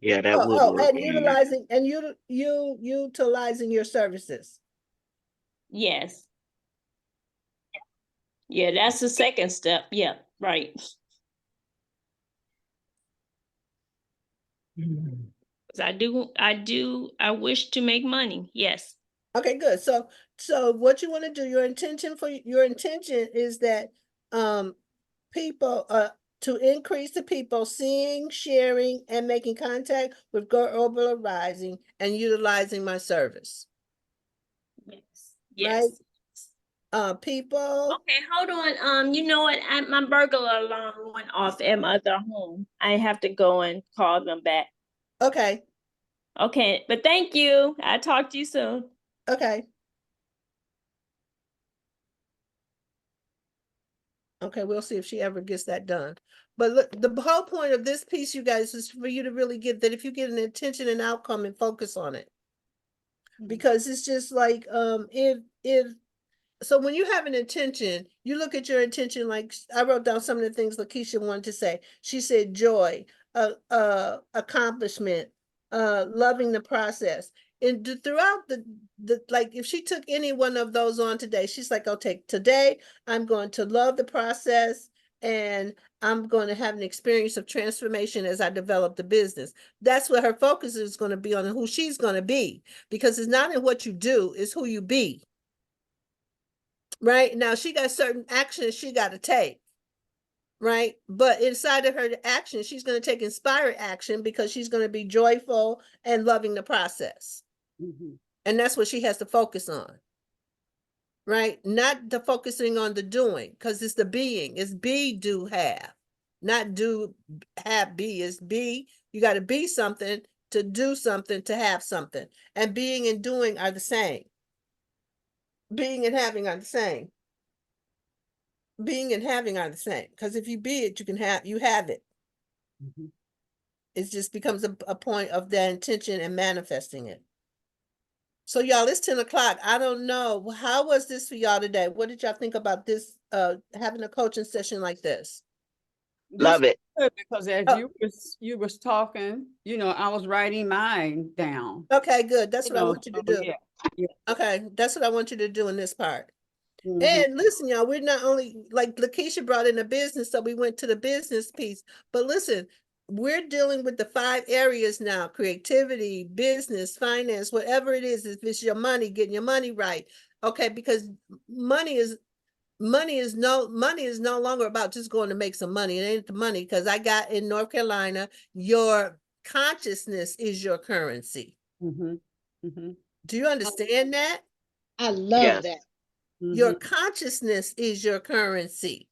C: Yeah, that would work.
A: and utilizing your services.
B: Yes. Yeah, that's the second step. Yeah, right. 'Cause I wish to make money. Yes.
A: Okay, good. So what you want to do, your intention is that people to increase the people seeing, sharing, and making contact with global rising and utilizing my service.
B: Yes.
A: Right?
B: Yes.
A: People.
B: Okay, hold on. You know what? My burglar alarm went off at my other home. I have to go and call them back.
A: Okay.
B: Okay, but thank you. I'll talk to you soon.
A: Okay. Okay, we'll see if she ever gets that done. But look, the whole point of this piece, you guys, is for you to really get that if you get an intention and outcome and focus on it. Because it's just like if so when you have an intention, you look at your intention, like I wrote down some of the things Lakeisha wanted to say. She said joy, accomplishment, loving the process. And throughout the like if she took any one of those on today, she's like, okay, today I'm going to love the process and I'm going to have an experience of transformation as I develop the business. That's what her focus is going to be on, and who she's going to be, because it's not in what you do, it's who you be. Right now, she got certain actions she got to take. Right, but inside of her action, she's going to take inspired action because she's going to be joyful and loving the process. And that's what she has to focus on. Right, not the focusing on the doing, because it's the being. It's be, do, have, not do, have, be. It's be. You got to be something to do something to have something, and being and doing are the same. Being and having are the same. Being and having are the same, because if you be it, you have it. It just becomes a point of the intention and manifesting it. So y'all, it's 10 o'clock. I don't know. How was this for y'all today? What did y'all think about this, having a coaching session like this?
C: Love it.
E: Because as you was talking, I was writing mine down.
A: Okay, good. That's what I want you to do.
E: Yeah.
A: Okay, that's what I want you to do in this part.
E: Mhm.
A: And listen, y'all, we're not only, like Lakeisha brought in a business, so we went to the business piece. But listen, we're dealing with the 5 areas now: creativity, business, finance, whatever it is. If it's your money, getting your money right. Okay, because money is no longer about just going to make some money. It ain't the money, because I got in North Carolina, your consciousness is your currency. Do you understand that?
D: I love
C: Yes.
D: that.
A: Your consciousness is your currency.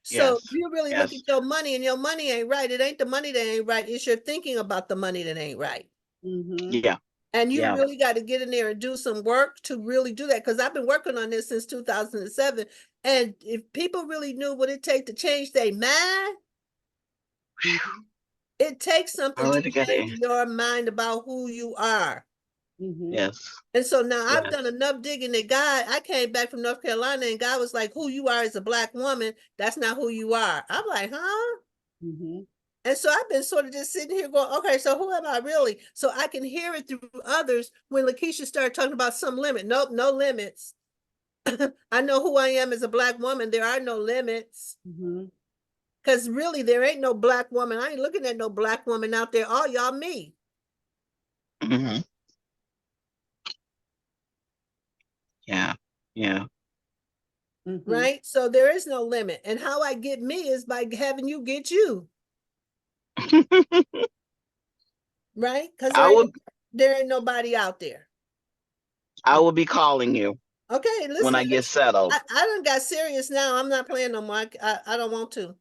A: So
C: Yes.
A: if you really look
C: Yes.
A: at your money and your money ain't right, it ain't the money that ain't right, it's your thinking about the money that ain't right.
C: Yeah.
A: And you
C: Yeah.
A: really got to get in there and do some work to really do that, because I've been working on this since 2007. And if people really knew what it takes to change their mind, it takes something to
C: Already got
A: change
C: it.
A: your mind about who you are.
C: Yes.
A: And so now I've
C: Yes.
A: done enough digging that God, I came back from North Carolina and God was like, who you are as a Black woman, that's not who you are. I'm like, huh? And so I've been sort of just sitting here going, okay, so who am I really? So I can hear it through others when Lakeisha started talking about some limit. Nope, no limits. I know who I am as a Black woman. There are no limits. Because really, there ain't no Black woman. I ain't looking at no Black woman out there. All y'all me.
C: Mm-hmm. Yeah. Yeah.
A: Right? So there is no limit. And how I get me is by having you get you. Right? Because there ain't nobody out there.
C: I will be calling you
A: Okay, listen.
C: when I get settled.
A: I done got serious now. I'm not playing no more. I don't want to.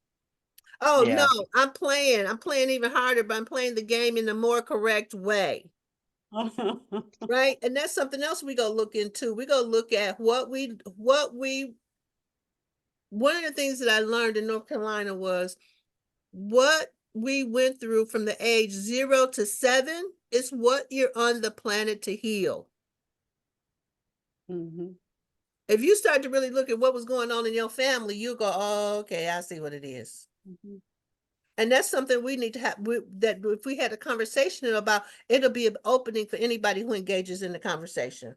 A: Oh,
C: Yeah.
A: no, I'm playing. I'm playing even harder, but I'm playing the game in the more correct way. Right? And that's something else we go look into. We go look at one of the things that I learned in North Carolina was what we went through from the age 0 to 7 is what you're on the planet to heal. If you start to really look at what was going on in your family, you go, oh, okay, I see what it is. And that's something we need to have, that if we had a conversation about, it'll be an opening for anybody who engages in the conversation.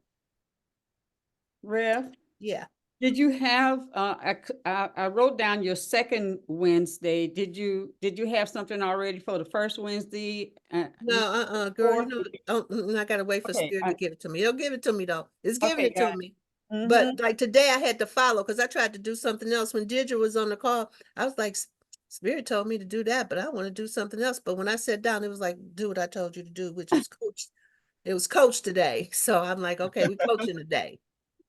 E: Rev,
A: Yeah.
E: did you have, I wrote down your second Wednesday. Did you have something already for the first Wednesday?
A: No, girl, I gotta wait for Spirit to give it to me. He'll give it to me though. It's giving it to me. But like today I had to follow because I tried to do something else. When Deirdre was on the call, I was like, Spirit told me to do that, but I want to do something else. But when I sat down, it was like, do what I told you to do, which was coach. It was coach today. So I'm like, okay, we coaching today.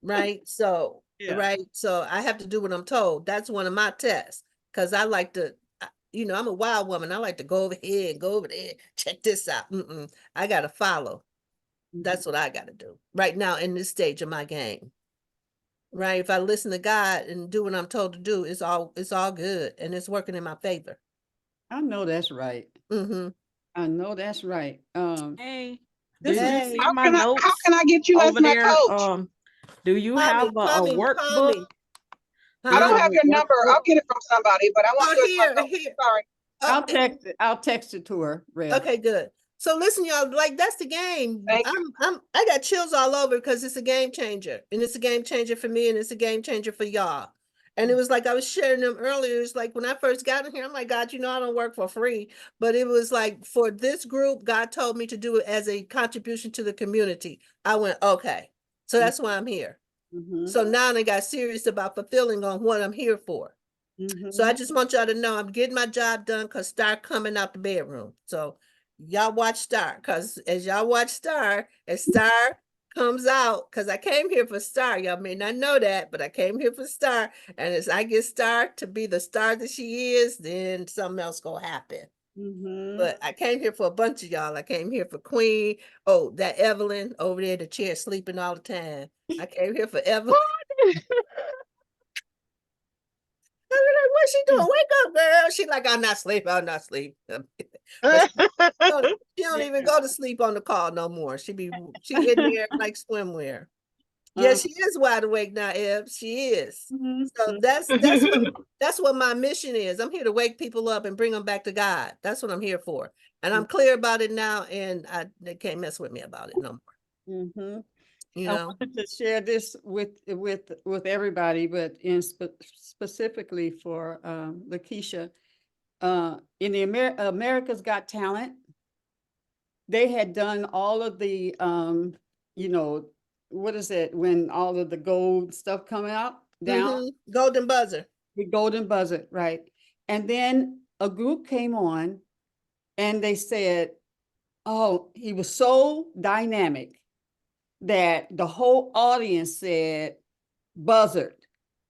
A: Right. So,
E: Yeah.
A: right. So I have to do what I'm told. That's one of my tests. Cause I like to, you know, I'm a wild woman. I like to go over here and go over there. Check this out. I got to follow. That's what I got to do right now in this stage of my game. Right. If I listen to God and do what I'm told to do, it's all good. And it's working in my favor.
E: I know that's right.
A: Mm-hmm.
E: I know that's right.
F: Hey,
E: This
F: did
E: is
F: you
A: Hey.
F: see
G: How
F: my
G: can how
F: notes
G: can I get you as
F: over
G: my
F: there?
G: coach?
F: Do you
A: Call
F: have
A: me,
F: a
A: call
F: workbook?
A: me.
G: I
F: Do you
A: Huh?
G: don't
F: have
G: have
F: a
G: your number.
F: workbook?
G: I'll get it from somebody, but I want
A: Oh,
G: you as my coach.
A: here.
G: Sorry.
E: I'll text it. I'll text it to her, Rev.
A: Okay, good. So listen, y'all, like that's the game.
G: Thank
A: I got chills all over because it's a game changer. And it's a game changer for me and it's a game changer for y'all. And it was like I was sharing them earlier. It's like when I first got in here, I'm like, God, you know, I don't work for free. But it was like for this group, God told me to do it as a contribution to the community. I went, okay. So that's why I'm here.
E: Mm-hmm.
A: So now I got serious about fulfilling on what I'm here for. So I just want y'all to know I'm getting my job done because Star coming out the bedroom. So y'all watch Star because as y'all watch Star, as Star comes out, because I came here for Star. Y'all may not know that, but I came here for Star. And as I get Star to be the star that she is, then something else gonna happen.
E: Mm-hmm.
A: But I came here for a bunch of y'all. I came here for Queen. Oh, that Evelyn over there in the chair sleeping all the time. I came here for Evelyn. I was like, what's she doing? Wake up, girl. She like, I'm not sleeping. I'm not sleeping. But she don't even go to sleep on the call no more. She in there like swimwear. Yeah, she is wide awake now, Eb. She is. So that's what my mission is. I'm here to wake people up and bring them back to God. That's what I'm here for. And I'm clear about it now, and they can't mess with me about it no more.
E: Mm-hmm.
A: You
E: I
A: know?
E: wanted to share this with everybody, but specifically for Lakeisha. In the America's Got Talent, they had done all of the you know, what is it when all of the gold stuff come out down?
A: Golden buzzer.
E: The golden buzzer, right? And then a group came on and they said, oh, he was so dynamic that the whole audience said, buzzard,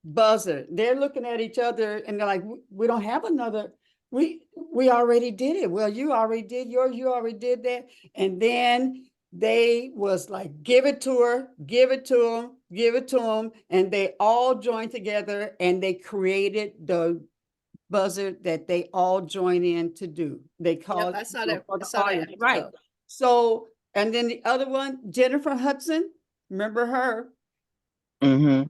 E: buzzard. They're looking at each other and they're like, we don't have another. We already did it. Well, you already did yours. You already did that. And then they was like, give it to her, give it to him, give it to him. And they all joined together and they created the buzzard that they all join in to do. They call
A: Yep,
E: it
A: I saw that.
E: for
A: I
E: the
A: saw that
E: audience, right?
A: episode.
E: So, and then the other one, Jennifer Hudson, remember her?
C: Mm-hmm.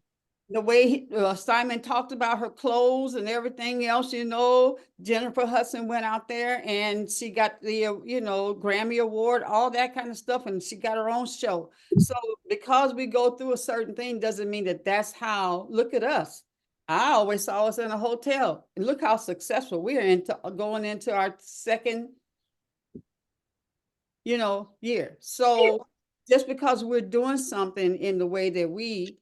E: The way Simon talked about her clothes and everything else, you know, Jennifer Hudson went out there and she got the, you know, Grammy Award, all that kind of stuff. And she got her own show. So because we go through a certain thing doesn't mean that that's how, look at us. I always saw us in a hotel and look how successful we are going into our second, you know, year. So just because we're doing something in the way that we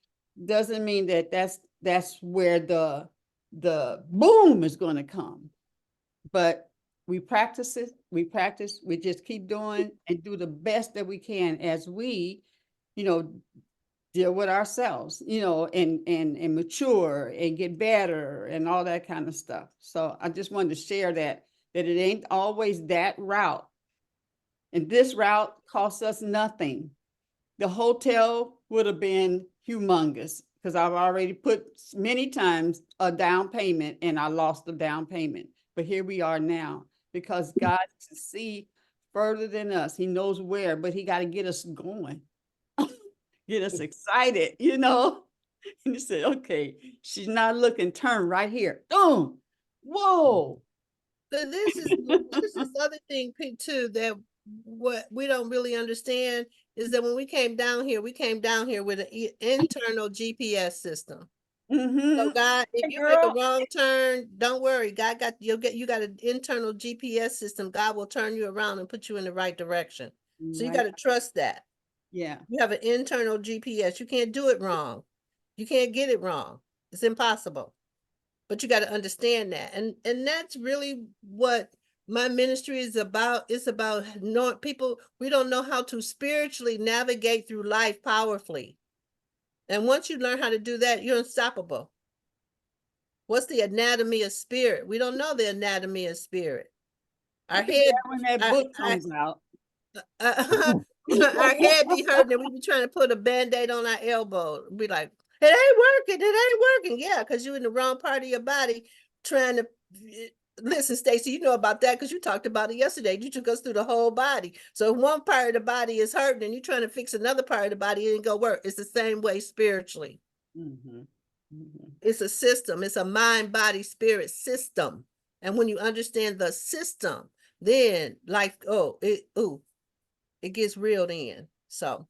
E: doesn't mean that that's where the boom is going to come. But we practice it, we just keep doing and do the best that we can as we, you know, deal with ourselves, you know, and mature and get better and all that kind of stuff. So I just wanted to share that it ain't always that route. And this route costs us nothing. The hotel would have been humongous because I've already put many times a down payment and I lost the down payment. But here we are now because God can see further than us. He knows where, but he got to get us going, get us excited, you know? And he said, okay, she's not looking, turn right here. Boom. Whoa.
A: So this is the other thing, Pete, too, that what we don't really understand is that when we came down here with an internal GPS system. So God, if you make a wrong turn, don't worry. God got you got an internal GPS system. God will turn you around and put you in the right direction. So you got to trust that.
E: Yeah.
A: You have an internal GPS. You can't do it wrong. You can't get it wrong. It's impossible. but you got to understand that. And that's really what my ministry is about. It's about knowing people, we don't know how to spiritually navigate through life powerfully. And once you learn how to do that, you're unstoppable. What's the anatomy of spirit? We don't know the anatomy of spirit. Our head,
E: When that
A: our-
E: book
A: our-
E: comes out.
A: our head be hurting and we be trying to put a Band-Aid on our elbow. Be like, it ain't working. Yeah, because you're in the wrong part of your body trying to listen, Stacy, you know about that because you talked about it yesterday. You took us through the whole body. So if one part of the body is hurting and you're trying to fix another part of the body, it ain't gonna work. It's the same way spiritually.
E: Mhm, mhm.
A: It's a system. It's a mind, body, spirit system. And when you understand the system, then life, it gets real then. So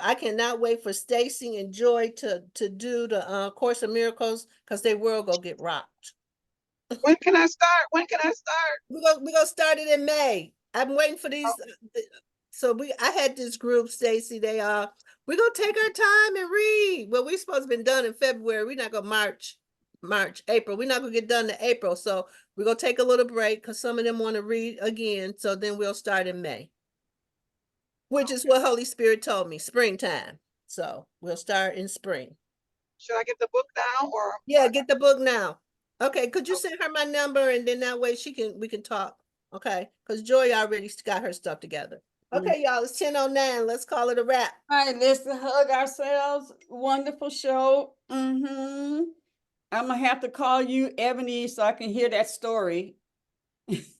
A: I cannot wait for Stacy and Joy to do the Course of Miracles because they will go get rocked.
C: When can I start? When can I start?
A: We're gonna start it in May. I'm waiting for these. So I had this group, Stacy. We're gonna take our time and read. Well, we're supposed to been done in February. We're not gonna March, April. We're not gonna get done in April. So we're gonna take a little break because some of them want to read again. So then we'll start in May, which is what Holy Spirit told me, springtime. So we'll start in spring.
C: Should I get the book now or?
A: Yeah, get the book now. Okay, could you send her my number and then that way we can talk? Okay, because Joy already got her stuff together. Okay, y'all, it's 10:09. Let's call it a wrap.
E: All right, let's hug ourselves. Wonderful show. I'm gonna have to call you, Ebony, so I can hear that story.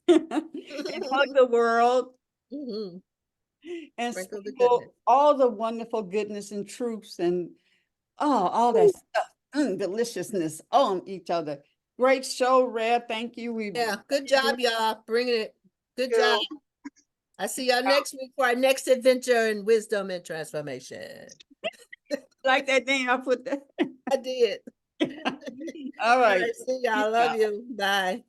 E: And hug the world
A: Mhm.
E: and
A: Sprinkle the
E: sprinkle
A: goodness.
E: all the wonderful goodness and truths and all that stuff, deliciousness on each other. Great show, Rev. Thank you.
A: Yeah, good job, y'all. Bringing it. Good job. I see y'all next week for our next adventure in wisdom and transformation.
E: like that name. I put that.
A: I did.
E: All right.
A: See y'all. Love you. Bye.